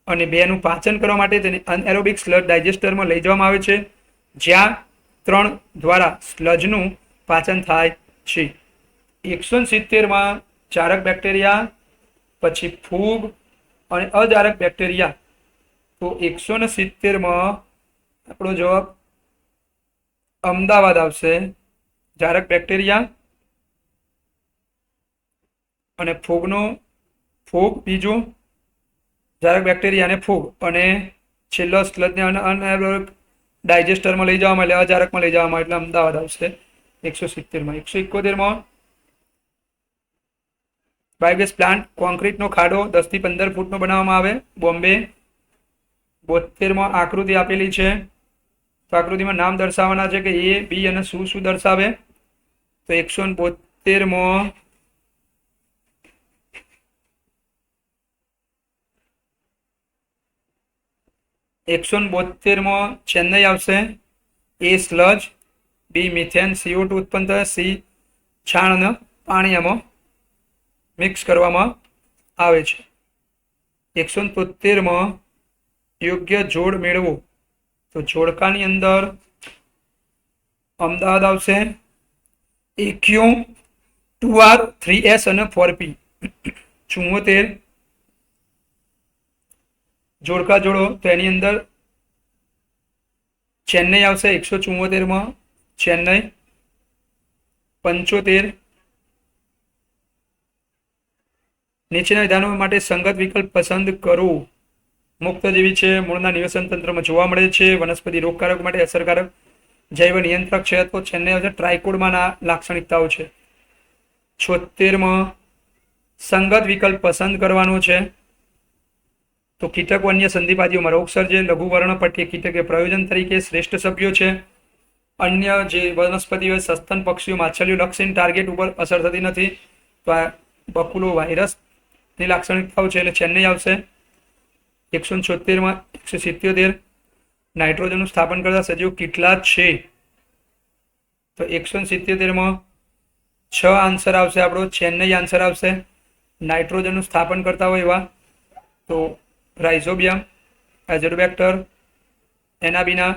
અને 2 નું પાચન કરવા માટે તેને અનએરોબિક સ્લજ ડાયજેસ્ટરમાં લઈ જવામાં આવે છે, જ્યાં 3 દ્વારા સ્લજનું પાચન થાય છે. 170માં ચારક બેક્ટેરિયા, પછી ફૂગ અને અજારક બેક્ટેરિયા. તો 170માં આપણો જવાબ અમદાવાદ આવશે. જારક બેક્ટેરિયા અને ફૂગ બીજું, જારક બેક્ટેરિયા અને ફૂગ, અને છેલ્લો સ્લજને અનએરોબિક ડાયજેસ્ટરમાં લઈ જવામાં એટલે અજારકમાં લઈ જવામાં એટલે અમદાવાદ આવશે 170માં. 171માં બાયોગેસ પ્લાન્ટ કોન્ક્રીટનો ખાડો 10 થી 15 ફૂટનો બનાવવામાં આવે, બોમ્બે. 72માં આકૃતિ આપેલી છે. તો આકૃતિમાં નામ દર્શાવવાના છે કે એ, બી અને શું દર્શાવે. તો 172માં ચેન્નઈ આવશે. એ સ્લજ, બી મિથેન CO2 ઉત્પન્ન થાય, સી છાણ અને પાણી એમાં મિક્સ કરવામાં આવે છે. 173માં યોગ્ય જોડ મેળવો. તો જોડકાની અંદર અમદાવાદ આવશે. EQ 2R 3S અને 4P. 74 જોડકા જોડો. તો એની અંદર ચેન્નઈ આવશે. 174માં ચેન્નઈ. 75 નીચેના વિધાનો માટે સંગત વિકલ્પ પસંદ કરો. મુક્ત જેવી છે, મૂળના નિવસન તંત્રમાં જોવા મળે છે, વનસ્પતિ રોગકારક માટે અસરકારક, જૈવ નિયંત્રક છે. તો ચેન્નઈ આવશે. ટ્રાયકોડમાં લાક્ષણિકતાઓ છે. 76માં સંગત વિકલ્પ પસંદ કરવાનો છે. તો કીટક વન્ય સંધિપાદીઓમાં રોગ સર્જે, લઘુ વર્ણપટ્ટી કીટક એ પ્રયોજન તરીકે શ્રેષ્ઠ સભ્યો છે. અન્ય જે વનસ્પતિઓ, સસ્તન પક્ષીઓ, માછલીઓ લક્ષણ ટાર્ગેટ ઉપર અસર થતી નથી. તો આ બકુલો વાયરસની લાક્ષણિકતાઓ છે એટલે ચેન્નઈ આવશે. 176માં 177 નાઇટ્રોજનનું સ્થાપન કરતા સજીવો કેટલા છે? તો 177માં 6 આન્સર આવશે આપણો. ચેન્નઈ આન્સર આવશે. નાઇટ્રોજનનું સ્થાપન કરતા હોય એવા તો રાઇઝોબિયમ, એઝોડોબેક્ટર, એનાબિના,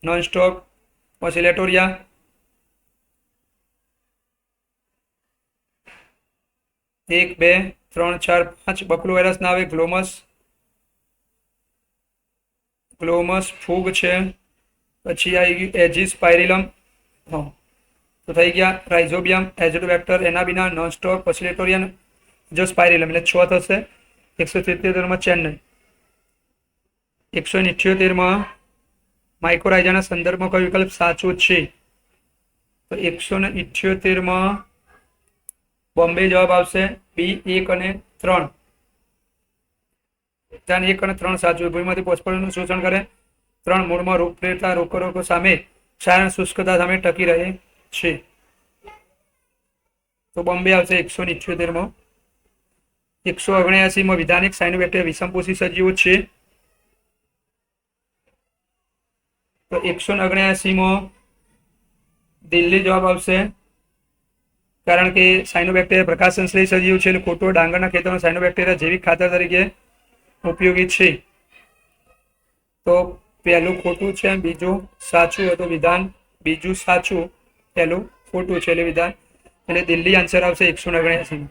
નોનસ્ટોક, ઓસિલેટોરિયા. 1 2 3 4 5 બકુલો વાયરસ ના આવે. ગ્લોમસ ફૂગ છે. પછી આવી ગયું એજીસ પાયરિલમ. તો થઈ ગયા રાઇઝોબિયમ, એઝોડોબેક્ટર, એનાબિના, નોનસ્ટોક, ઓસિલેટોરિયન, જોસ્પાયરિલમ એટલે 6 થશે. 177માં ચેન્નઈ. 178માં માઇકોરાઇઝાના સંદર્ભમાં કયો વિકલ્પ સાચો છે? તો 178માં બોમ્બે જવાબ આવશે. બી 1 અને 3. 1 અને 3 સાચું. ભૂમિમાંથી ફોસ્ફરસનું શોષણ કરે. 3 મૂળમાં રોગ પ્રેરતા રોગો સામે ક્ષારણ શુષ્કતા સામે ટકી રહે છે. તો બોમ્બે આવશે 178માં. 179માં વિધાનિક સાયનોબેક્ટેરિયા વિષમપોષી સજીવો છે. તો 179માં દિલ્હી જવાબ આવશે. કારણ કે સાયનોબેક્ટેરિયા પ્રકાશ સંશ્લેષી સજીવ છે એટલે ખોટો. ડાંગરના ખેતરમાં સાયનોબેક્ટેરિયા જૈવિક ખાતર તરીકે ઉપયોગી છે. તો પહેલું ખોટું છે, બીજું સાચું હતું વિધાન. બીજું સાચું, પહેલું ખોટું છે એટલે વિધાન. એટલે દિલ્હી આન્સર આવશે 179.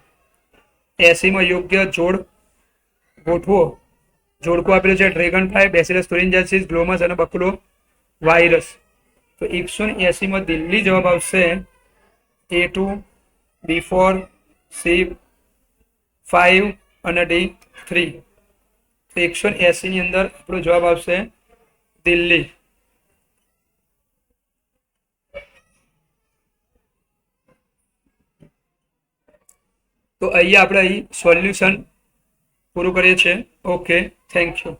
80માં યોગ્ય જોડ ગોઠવો. જોડકું આપેલું છે ડ્રેગન ફ્લાય, બેસિલસ thuringiensis, ગ્લોમસ અને બકુલો વાયરસ. તો 180માં દિલ્હી જવાબ આવશે. A2, B4, C5 અને D3. તો 180 ની અંદર આપણો જવાબ આવશે દિલ્હી. તો અહીંયા આપણે અહીં સોલ્યુશન પૂરું કરીએ છીએ. Okay, thank you.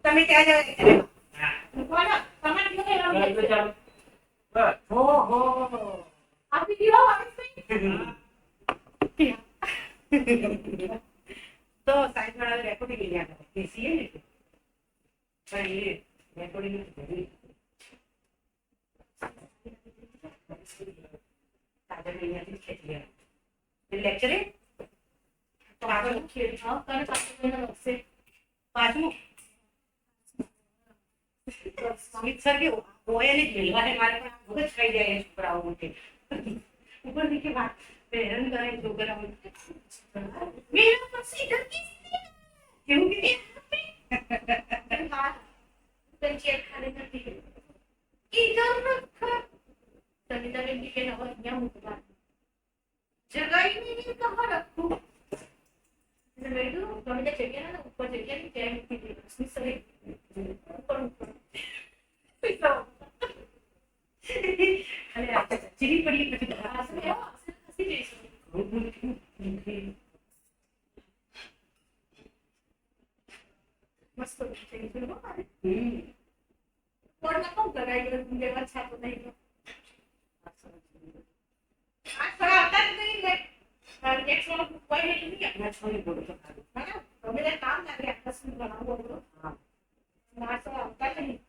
તમે ત્યાં જાઓ બોલો તમારે કેવું ઓહો આપી દીવો તો સાઈડ વાળા રેકોર્ડિંગ લઈ આવ્યા કેસીએ ને ભાઈ રેકોર્ડિંગ કરી સાદા મહિનાથી ખેતી આવે લેક્ચર તો આગળ ખેડ હા કરે પાછું લખશે પાછું સમીક્ષર કે હોય ને મેળવાને મારે પણ મગજ ખાઈ જાય છોકરાઓ માટે ઉપર નીચે વાત હેરાન કરે છોકરાઓ મેરા પછી ડરતી કેવું કે पंचायत खाने करती है इधर रखा सविता ने के नवा यहाँ मुकला जगह ही नहीं कहाँ रखूं मैं तो सविता चाहिए ना ऊपर चाहिए नहीं चाहिए मुझे उसमें सही ऊपर ऊपर पैसा अरे आप चिड़ी पड़ी है तो बाहर से आओ आपसे हंसी जैसे મસ્ત થઈ ગયું હો મારે. બોર્ડમાં કોણ લગાવી ગયું? વ્યવહાર છાપો નહીં ગયો. આ થોડા આવતા જ નહીં ને. નેક્સ્ટ વાળો કોઈ નહીં નહીં આપણા છોડી બોલો તો ખાલી. હા, હવે તે કામ લાગે આખા સુધી બનાવવો હતો. હા. ના તો આવતા જ નહીં.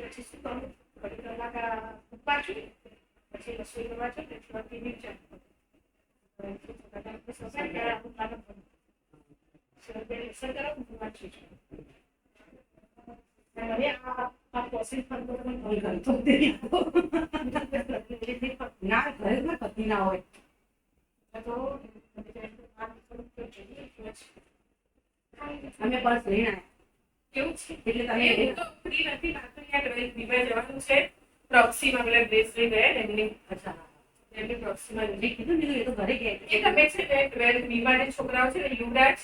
પછી શું કરું? ઘડી કલાક ઉપા છું, પછી રસોઈ કરવા છું, પછી ટીવી ચાલુ કરું. ના હોય અમે બસ લઈને કેવું છે એટલે તમે તો ફ્રી નથી બાકી ત્યાં વિવાહ જવાનું છે પ્રોક્સીમાં પેલા ડ્રેસ લઈ ગયા એમની અચ્છા એમની પ્રોક્સીમાં લઈ કીધું એ તો ઘરે ગયા એ ગમે છે ને વિવાહ છોકરાઓ છે ને યુવરાજ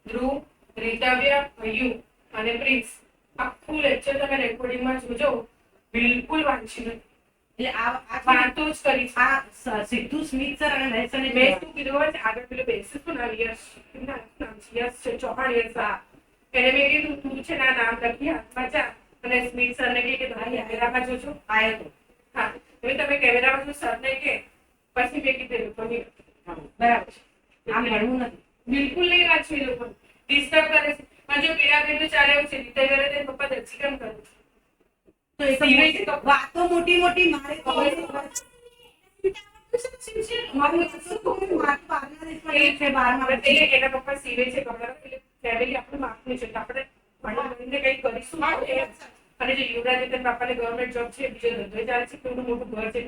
ધ્રુવ રીતાવ્ય યુ અને પ્રિન્સ આખું લેક્ચર તમે રેકોર્ડિંગમાં જોજો બિલકુલ વાંચી નથી એટલે આ વાતો જ કરી આ સિદ્ધુ સ્મિત સર અને રહેશે મેં શું કીધું હોય આગળ પેલો બેસીસ પણ યશ નામ છે યશ છે ચૌહાણ યશ એને મેં કીધું તું છે ને નામ લખી હાથમાં જા અને સ્મિત સરને કહે કે ભાઈ કેમેરામાં જોજો આયો તો હા હવે તમે કેમેરામાં જો સરને કે પછી મેં કીધેલું તો બરાબર આમ ભણવું નથી બિલકુલ નહીં વાંચવી લોકો ડિસ્ટર્બ કરે છે પણ જો પીડા પેલું ચાલે એવું છે રીતે કરે તે પપ્પા દર્શી કેમ કરું તો એ વાતો મોટી મોટી મારે એના પપ્પા સીવે છે કપડા ફેમિલી આપણું માપનું છે આપણે ભણીને કઈ કરીશું અને જે યુવરાજ બાપાને ગવર્મેન્ટ જોબ છે બીજો ધંધો ચાલે છે કેવડું મોટું ઘર છે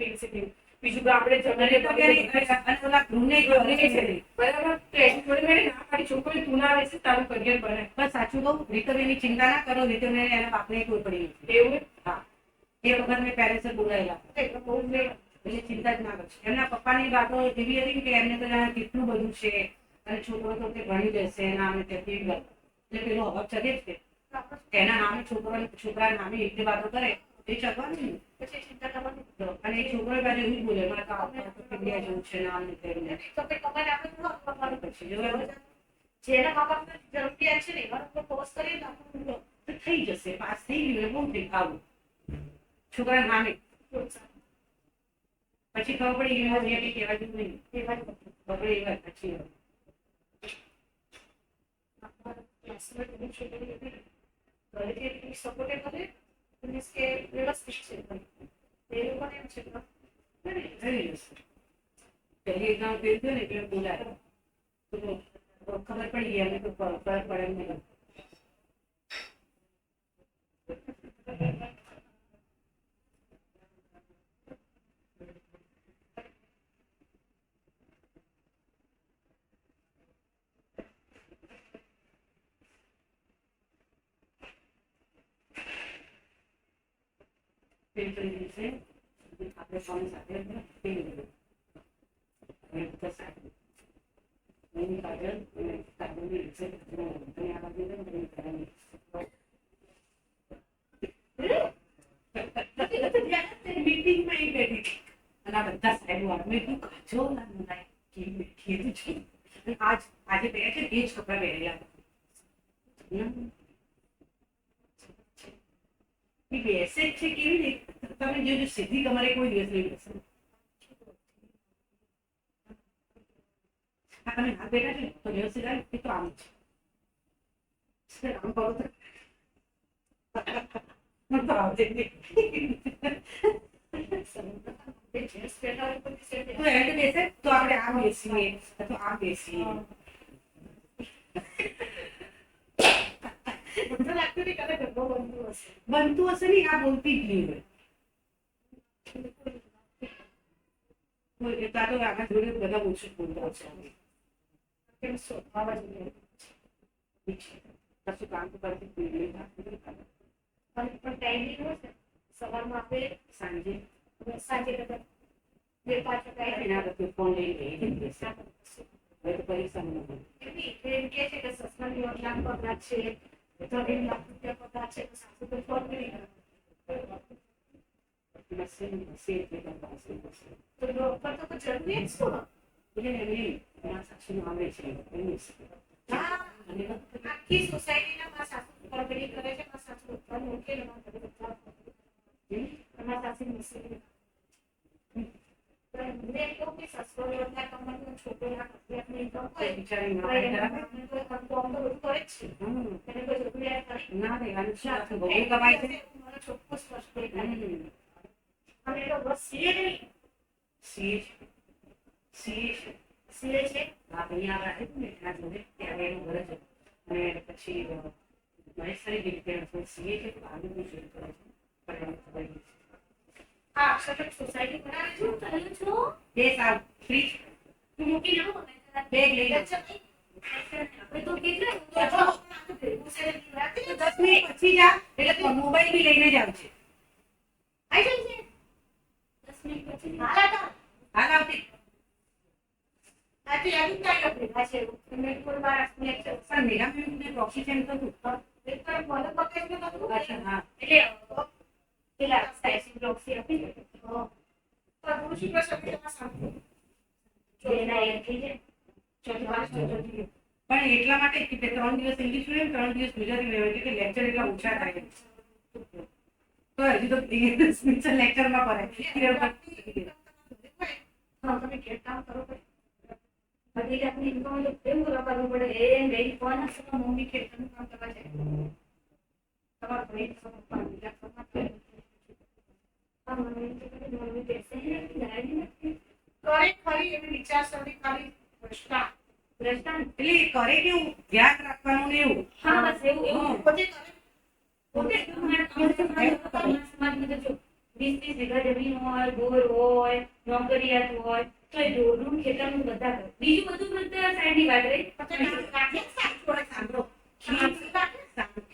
બીજું આપણે જમીને બરાબર છોકરી તું ના આવે છે તારું કરિયર બને બસ સાચું કહું રીતોની ચિંતા ના કરો રીતોને એના બાપને કોઈ પડી એવું હા એ વખત મેં પેરેન્ટ્સ બોલાયેલા એટલે ચિંતા જ ના કરશે એમના પપ્પાની વાતો એવી હતી કે એમને તો કેટલું બધું છે અને છોકરો તો તે ભણી લેશે એના નામે તે એટલે પેલો અભાવ ચડે જ કે એના નામે છોકરા નામે એટલી વાતો કરે એ ચડવાનું પછી ચિંતા કરવાની અને એ છોકરો બાજુ એવું જ બોલે મારે તો ઇન્ડિયા જેવું છે નામ નીકળીને પછી જેના મા બાપ જરૂરિયાત છે ને એવા ફોર્સ કરીએ તો થઈ જશે પાસ થઈ ગયું બહુ દેખાવું છોકરા નામે પછી ખબર પડી યુનિવર્સિટી કહેવા જેવું નહીં બપોરે એ વાત પછી સપોર્ટે કરે મીન્સ કે વ્યવસ્થિત છે એ લોકોને એમ છે પહેલી એક્ઝામ કર્યું ને એટલે બોલાય ખબર પડી ગઈ અમને તો ફરક પડે નહીં આપણે કોની સાથે મીટિંગમાં એ બેઠી અને આ બધા સાહેબો મેં તું કાચો લાગે કેવી બેઠી હતું છે આજે પહેર્યા છે એ જ કપડા પહેરેલા બેસે જ છે કેવી રીતે તમે જોજો સીધી તમારે કોઈ દિવસ નહીં બેસે હા તમે હાથ બેઠા છે તો વ્યવસ્થિત આવે એ તો આમ છે આમ કરો તો આવજે બેસે તો આપણે આમ બેસીએ અથવા આમ બેસીએ લાગતું નહીં કદાચ ઘરમાં બનતું હશે.
બનતું હશે ને આ બોલતી જ નહીં હોય એ તો આગળ જોડે બધા ઓછું બોલતા હશે
કેમ સ્વભાવ જ નહીં.
કશું કામ તો કરતી પીડી
અને પણ ટાઈમિંગ હોય છે સવારમાં આપણે
સાંજે
સાંજે કદાચ 2-5 વાગે
એના વખતે ફોન લઈને લઈ જશે હવે તો પરીક્ષા
એમ કે છે કે સસરાની 8 લાખ પગાર છે, 3 લાખ રૂપિયા પગાર છે, તો સાસુ તો ફોન કરી કરે. તો ડોક્ટર તો કોઈ જરૂરી જ શું? હા, આખી સોસાયટીના મારા સાસુ કોમેડી કરે છે, મારા સાસુ ઉપર મૂકે ને મારા ઘરે બધા મારા સાસુ મુશ્કેલી. પણ મને એમ કહું કે સસરો એટલા કમાતો છોકરીના કસરતને ઇન્કમ હોય
બિચારી
તો એને તો કામ તો આમ તો બધું કરે જ છે. એને કોઈ જરૂરિયાત નથી.
ના રહેવાનું છે બહુ કમાય છે
મારો ચોખ્ખો સ્પષ્ટ દેખાય. અને એ તો બસ સીએ નહીં.
સીએ
છે
આ અહીંયા આવે ને એના જોડે ત્યારે એનું ઘર છે અને પછી મહેશ્વરી દીકરી સીએ છે આગળનું શરૂ કરે છે પણ એને ખબર નથી.
આ અક્ષર સોસાયટી બનાવે છે હું ચાલ્યો છું
2 સાલ ફ્રી
તું મૂકી જાઉં
બેગ લઈ લે.
આપણે તો કેટલા ભેગું છે ને રાતે
10 મિનિટ પછી જા એટલે મોબાઈલ બી લઈને જ આવશે.
આવી જાય છે 10 મિનિટ પછી હાલ
આવતી
આજે આવી જાય ભેગા છે મેં કોઈ વાર લેક્ચર
પણ મેરા મેમને ઓક્સિજન તો હતું
એક વાર મને પકડી કે નતું
અચ્છા હા
એટલે પેલા સાયસી બ્લોક્સી આપી દે તો ગુરુ શુક્ર શનિમાં સાંભળો જેના એ થઈ જાય ચોથી વાર ચોથી
પણ એટલા માટે કે 3 દિવસ ઇંગ્લિશ મીડિયમ 3 દિવસ ગુજરાતી મીડિયમ એટલે લેક્ચર એટલા ઓછા થાય તો હજી તો સ્પીચ લેક્ચરમાં પડે
તમે કે કામ કરો બધી જાતની ઇન્કમ તો કેમ કરવું પડે એ મેરી ફોન હશે મમ્મી ખેતરનું કામ કરવા જાય તમારા ભાઈ પણ બીજા સમાજ કરે મમ્મી કહેશે કરે ખરી એવી વિચારસરણી ખાલી ભ્રષ્ટા
એટલે કરે કેવું ધ્યાન રાખવાનું ને એવું
હા બસ એવું પોતે કરે પોતે સમાજમાં જો 20-30 વીઘા જમીન હોય બોર હોય નોકરિયાત હોય તો એ ઢોરનું ખેતરનું બધા કરે બીજું બધું બધા સાઈડની વાત રહી
સાંભળો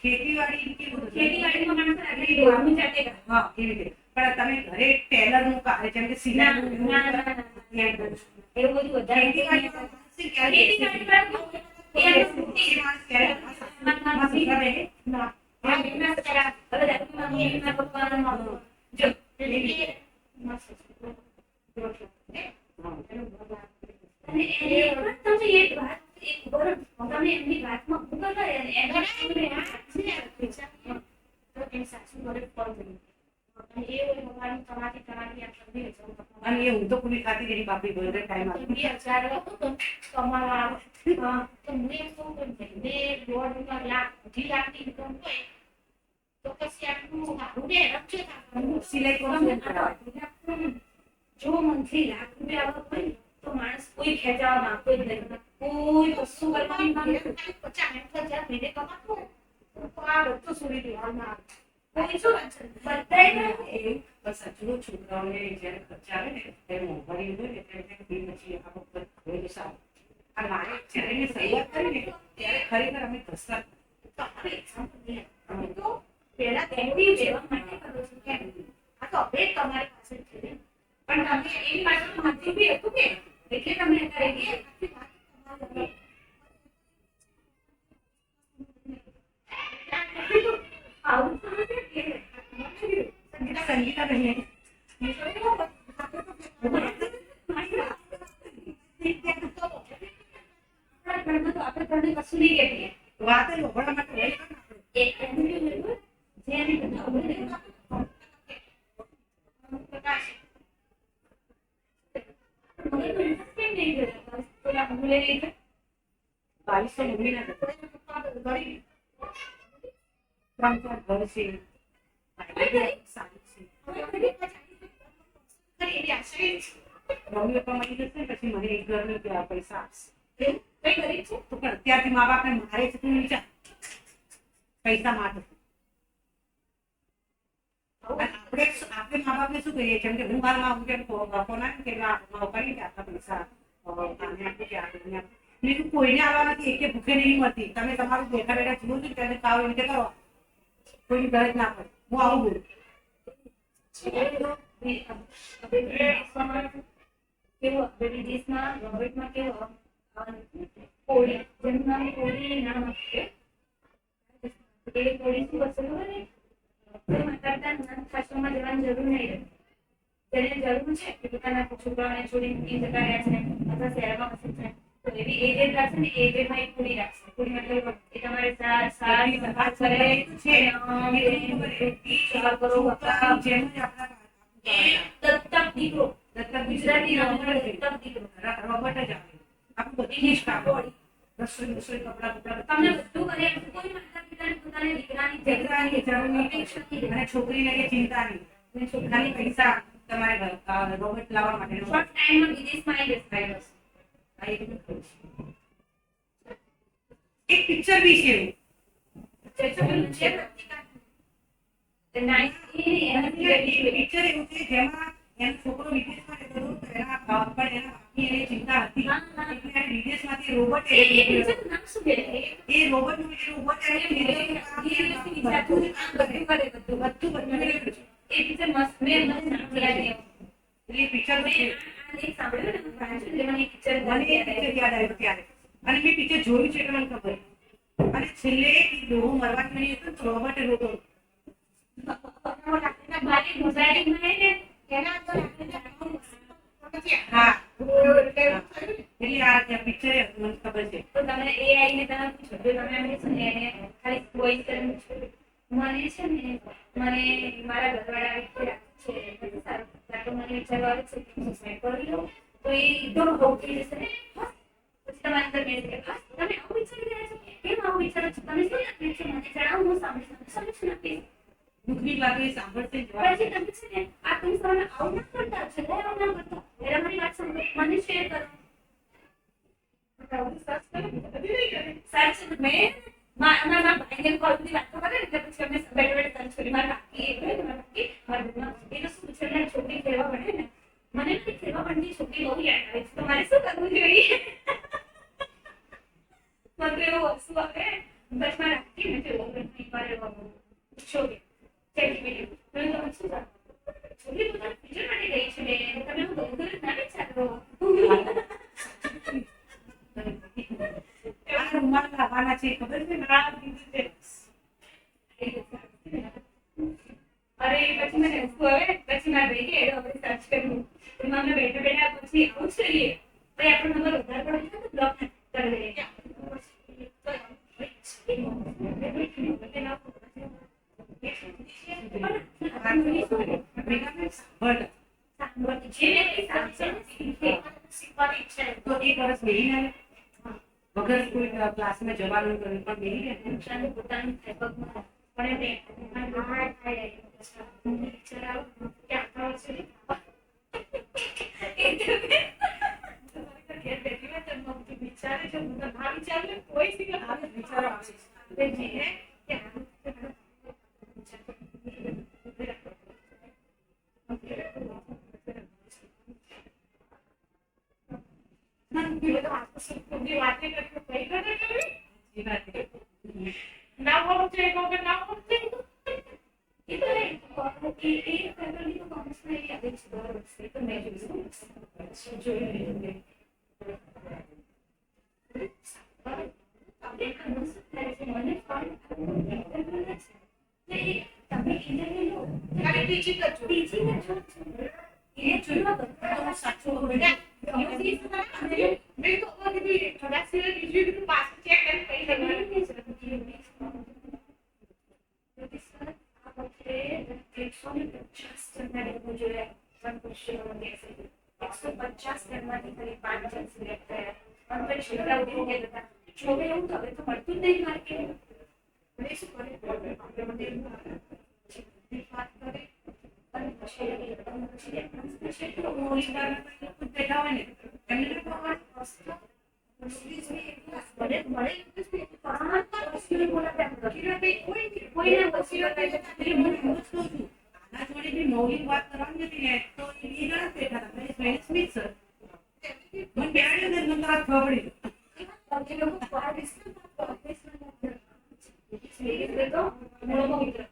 ખેતીવાડી કેવું
ખેતીવાડીમાં માણસો રાખે ઢોરનું જાતે કરે
હા એવી રીતે પણ તમે ઘરે ટેલર નું કાર્ય જેમ કે સિલાઈ
એવું બધું વધારે
ખેતીવાડીમાં અને એ હું તો પૂરી ખાતી જેની બાપરી બોલ ટાઈમ આવે
2000 કમાવા તો મેં શું કર્યું મેં 1.5 લાખ 2 લાખની ઇન્કમ હોય તો પછી આટલું સારું ને રક્ષે થાય
સિલાઈ કોણ કરાવે
જો મંથલી લાખ રૂપિયા આવક હોય ને તો માણસ કોઈ ખેંચાવા માંગતો જ નથી કોઈ કશું કરવાની માંગે 50-60 મહિને કમાતું હોય તો આ બધું છોડી દેવામાં આવે કોઈ શું બધાય
બસ હજુ છોકરાઓને જયારે ખર્ચા આવે ને ત્યારે મોંઘવારી હોય ને ત્યારે પછી આ વખત હવે સારું આ મારે જ્યારે મેં શરૂઆત કરી ને ત્યારે ખરેખર અમે ઘસતા
તમારે એક્ઝામ્પલ નહીં અમે તો પહેલા તેની લેવા માટે કરો છો કેમ આ તો હવે તમારી પાસે છે ને પણ તમે એની પાછળ મતલબ બી હતું કે એટલે તમે અત્યારે કે આખી વાત તમારી આવું તો નથી
સંગીતા બહેન
આપણે કશું નહીં કહીએ
વાત જ ઓગળવા માટે હોય ને
એક એનું લેવું જેની બધા ઉભરે પ્રકાશ મને તો ઇન્ટરેસ્ટ કેમ નહીં થયો પેલા ભૂલે નહીં
2200 મમ્મીના ઘર 3-4 ઘર છે સારી છે મમ્મી પપ્પા મળી જશે ને પછી મને એક ઘરની પૈસા આપશે
કઈ ગરીબ છે
તો પણ અત્યારથી મા બાપને મારે છે તું વિચાર પૈસા માટે. આપણે મા બાપને શું કહીએ? જેમ કે હું મારા મા બાપ ફોન આપી કે કરી કે આટલા પૈસા આને આપી કે આને આપી. બીજું કોઈને આવવા નથી, કે ભૂખે નહીં મળતી. તમે તમારું બેઠા બેઠા જુઓ છો ત્યારે ખાવ એવી રીતે કરો, કોઈની ગરજ ના પડે. હું આવું બોલું.
વિદેશમાં રોબોટમાં કેવો કોળી જેનું નામ કોળી નામ આપે એ કોળી શું વસ્તુ ખબર ને કોઈ માતા ખાસમાં જવાની જરૂર નહીં. જેને જરૂર છે કે પોતાના છોકરાઓને છોડીને બીજી જગ્યા રહ્યા છે અથવા શહેરમાં વસે છે તો એવી એજેડ રાખશે ને એજેડમાં એક કુડી રાખશે. કુડી મતલબ એ તમારે સારી સંભાળ કરે છે કરો બાપા
જેમ જ
એ દત્તક દીકરો
દત્તક
ગુજરાતી
રોબોટ
રોબોટ દત્તક દીકરો
રોબોટ જ આવે. આપણું બધી જ કામ રસોઈ કપડા
તમને બધું કરે કોઈ માતા પિતાને પોતાના દીકરાની
જરૂરની
અપેક્ષા નથી.
અને છોકરીને કે ચિંતા નહીં. અને છોકરાની પૈસા તમારે રોબોટ લાવવા માટે
શોર્ટ ટાઈમમાં વિદેશમાં આવી જશે.
એક પિક્ચર બી છે એવું. પિક્ચર એવું છે જેમાં એનો છોકરો વિદેશમાં રહેતો હતો તો એના પણ એના બાપની એને ચિંતા હતી એટલે એને વિદેશમાંથી રોબોટ એ રોબોટનું રોબોટ એને એ પિક્ચર યાદ આવ્યું ત્યારે અને મેં પિક્ચર જોયું છે એટલે મને ખબર. અને છેલ્લે ડોહો મરવાની નહીં હતો તો રોબોટે રોતો. હા એટલે આ પિક્ચર મને ખબર છે.
તો તમે AI ને તમે પૂછો તો તમે એમ કહેશો ને એને ખાલી વોઇસ કરીને પૂછો મને છે ને મને મારા ઘરવાળા રીતે રાખે છે સારું તો મને વિચારવા આવે છે કે સુસાઇડ કરી લો તો એ એકદમ બહુ થઈ જશે ને પછી તમારા અંદર મેં કે તમે આવું વિચારી રહ્યા છો કેમ આવું વિચારો છો તમે શું લખ્યું છે મને જણાવો હું સમજું આપીશ.
દુઃખની વાતો એ સાંભળશે જ.
પછી તમે છે ને આ તમે સામે આવું ના કરતા છે આવું ના કરતા એટલે મારી વાત સાંભળો મને શેર કરો. સાચું મેં મારા ભાઈને કોલ ની વાત કરે એટલે પછી અમે બેઠા બેઠા છોરી મારા કાકી મારા એને શું પૂછે છોકરી ખેલવા પડે ને મને નથી ખેલવા પડતી છોકરી બહુ યાદ આવે છે તો મારે શું કરવું જોઈએ. મને એવું વસ્તુ આવે બસ મારે રાખી નથી પૂછો કે છોકરી પોતાના ફ્યુચર માટે ગઈ છે બેન તમે હું બહુ ના વિચારો.
આ રૂમાલ લાવવાના છે ખબર છે ના કીધું છે.
અરે પછી મને વસ્તુ આવે પછી મારે ભાઈ કે આપણે સર્ચ કર્યું એમાં અમે બેઠા બેઠા પછી આવું જ કરીએ પછી આપણો નંબર વધારે પડે છે તો બ્લોક કરી દઈએ.
તો એક વર્ષ બેહીને વગર કોઈ ક્લાસમાં જવાનું પણ બેહી રહે.
પોતાની પગમાં પણ વિચારે છે ના વિચારે કોઈ
વિચારો આવે
ના હોવું જોઈએ ના હોવું છોકરા એવું તો હવે તો મળતું જ નહીં માર્કેટ શું કરે વાત કરે અને પછી
બેઠા હોય ને એમને
મળે નહીં બોલાતા એમ
કિરણભાઈ કોઈ નહીં.
કોઈને
એટલે
વસીવટ
હું એમ જ કહું છું. આના જોડે જે મૌલિક વાત કરવાની હતી ને તો એ ઘણા જ બેઠા હતા. એટલે સ્પેનિશ મિક્સ મને બેહાડ્યો ને મને તરત ખબર પડી.
એ લોકો પાર્ટિસિપેટ તો મૂળમાં મિત્ર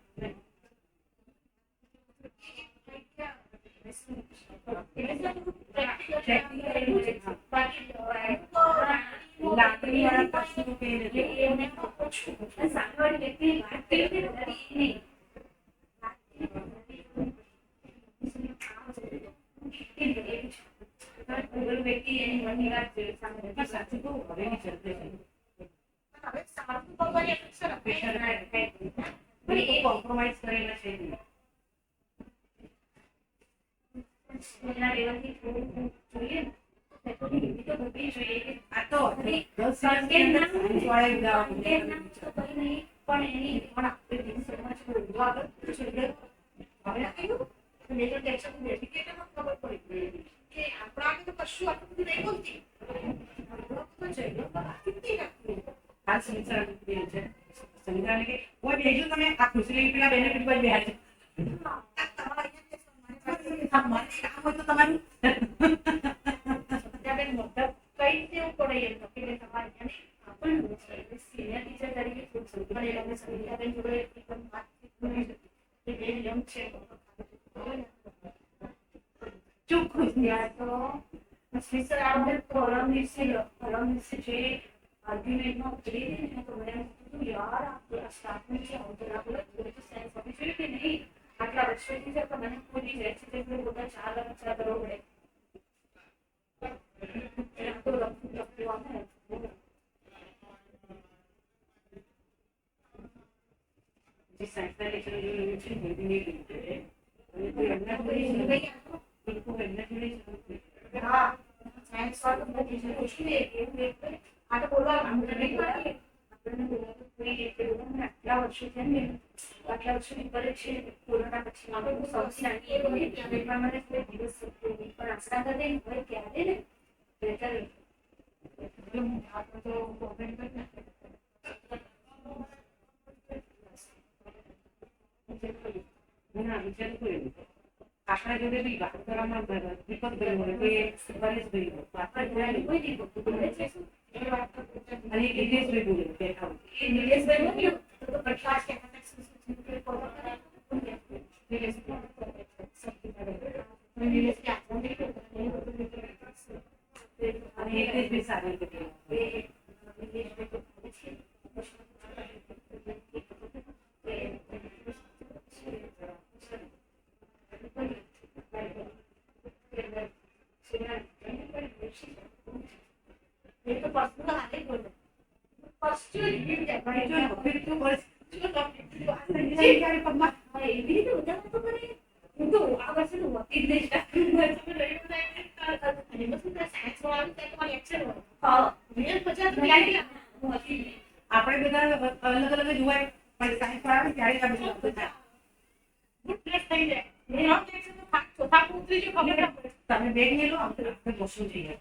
લાકડીવાળા પક્ષીઓ પહેરે છે.
સામેવાળી વ્યક્તિ વાત કરી નહીં વ્યક્તિ એની મનની વાત સામે
પણ સાચું કહું, હવેની generation
હવે સારું ભગવાન
pressure પણ એ compromise કરેલા છે નહીં.
એના લેવલથી થોડું જોઈએ ને તો હિન્દી તો ભરવી જોઈએ કે
આ તો 10 વર્ષની અંદર science વાળાએ ઉદાહરણ
એમ
દીધું.
નામ તો કંઈ નહીં પણ એની પણ આપણે દિવસોમાં છોડવા આગળ છે હવે કહ્યું મેજર ટેક્શન ડેડિકેટમાં ખબર પડી કે આપણા આગળ તો કશું આટલું બધું નહીં બોલતી તો જઈને કેટલી રાખવી
આ સંસાર બે છે. સંસારને કે કોઈ બેજો તમે આ ખુશી પેલા benefit પર બેહાડે. તમારે કામ હોય તો તમારું
બેન મોટા કઈ દેવું પડે એમ તો કે તમારે ત્યાં આપણને સિનિયર ટીચર તરીકે ખૂબ પણ એ લોકો સંગીતાબેન જોડે એકદમ વાતચીત કરી કે બે નિયમ છે
ચોખ્ખું
ત્યાં તો સ્પેશિયલ આપણે પરમ દિવસે જે આર્ગ્યુમેન્ટમાં ઉતરી દે ને તો મને એમ કીધું યાર આ સ્ટાફનું જે અવતર આપણે થોડી તો સેન્સ આપવી જોઈએ કે નહીં આટલા વર્ષોથી છે તો મને કોઈ રેસિડેન્ટ બધા 4 ખર્ચા કરવો પડે તો લખવું આવે
જે સાયન્સના લેક્ચર જોયું છે હિન્દીની રીતે અને કોઈ એમના જોડે બિલકુલ એમના જોડે
હા સાયન્સ વાળું બધી જે પૂછ્યું એવું એક આ તો બોલવા આપણને કોઈ રીતે બોલવાનું આટલા વર્ષો છે ને આટલા વર્ષોની પર છે કોરોના પછી આપણે સૌથી નાની એ હોય ત્યારે પ્રમાણે કોઈ દિવસ પણ આશા કરે હોય ત્યારે ને બેટર આપણે તો ગવર્મેન્ટ
ના વિચાર કર્યું આપણા જોડે બી વાત કરવામાં દીપક ભાઈ હોય કોઈ પરેશ ભાઈ હોય તો આપણે
કોઈ નહીં બોલે છે એ વાત તો
અને નિલેશ ભાઈ બોલે બેઠા હોય
એ નિલેશભાઈ બોલ્યો તો પ્રકાશ કે ફોલો કરે નિલેશ નિલેશ કે આનંદ
અને નિલેશ ભાઈ સારી રીતે બોલે. આપણે બધા અલગ અલગ જ હોય પણ સાયન્સ વાળા ત્યારે જ આપણે તમે બેગ લઈ લો આપણે બસું જઈએ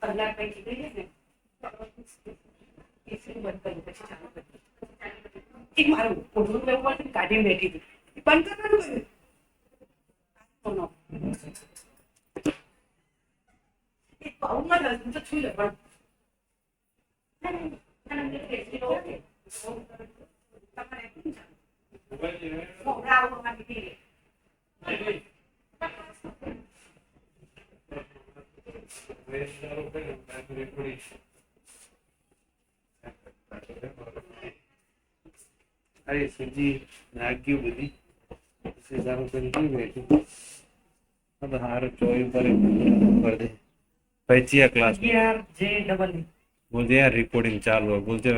કલાક પૈકી જઈએ ને એસી બંધ કરી પછી ચાલુ કરી એક મારું પોતાનું લેવું પડે કાઢીને બેઠી હતી બંધ કરવાનું કર્યું એક પાઉમાં હું તો છું લે પણ
અરે સબ્જી નાખ્યું બધી પછી સારું કરી બેઠું હવે હારું ચોઈ ઉપર કરી દે પછી ક્લાસ
જે ડબલ
બોલજે યાર રેકોર્ડિંગ ચાલુ હોય બોલજે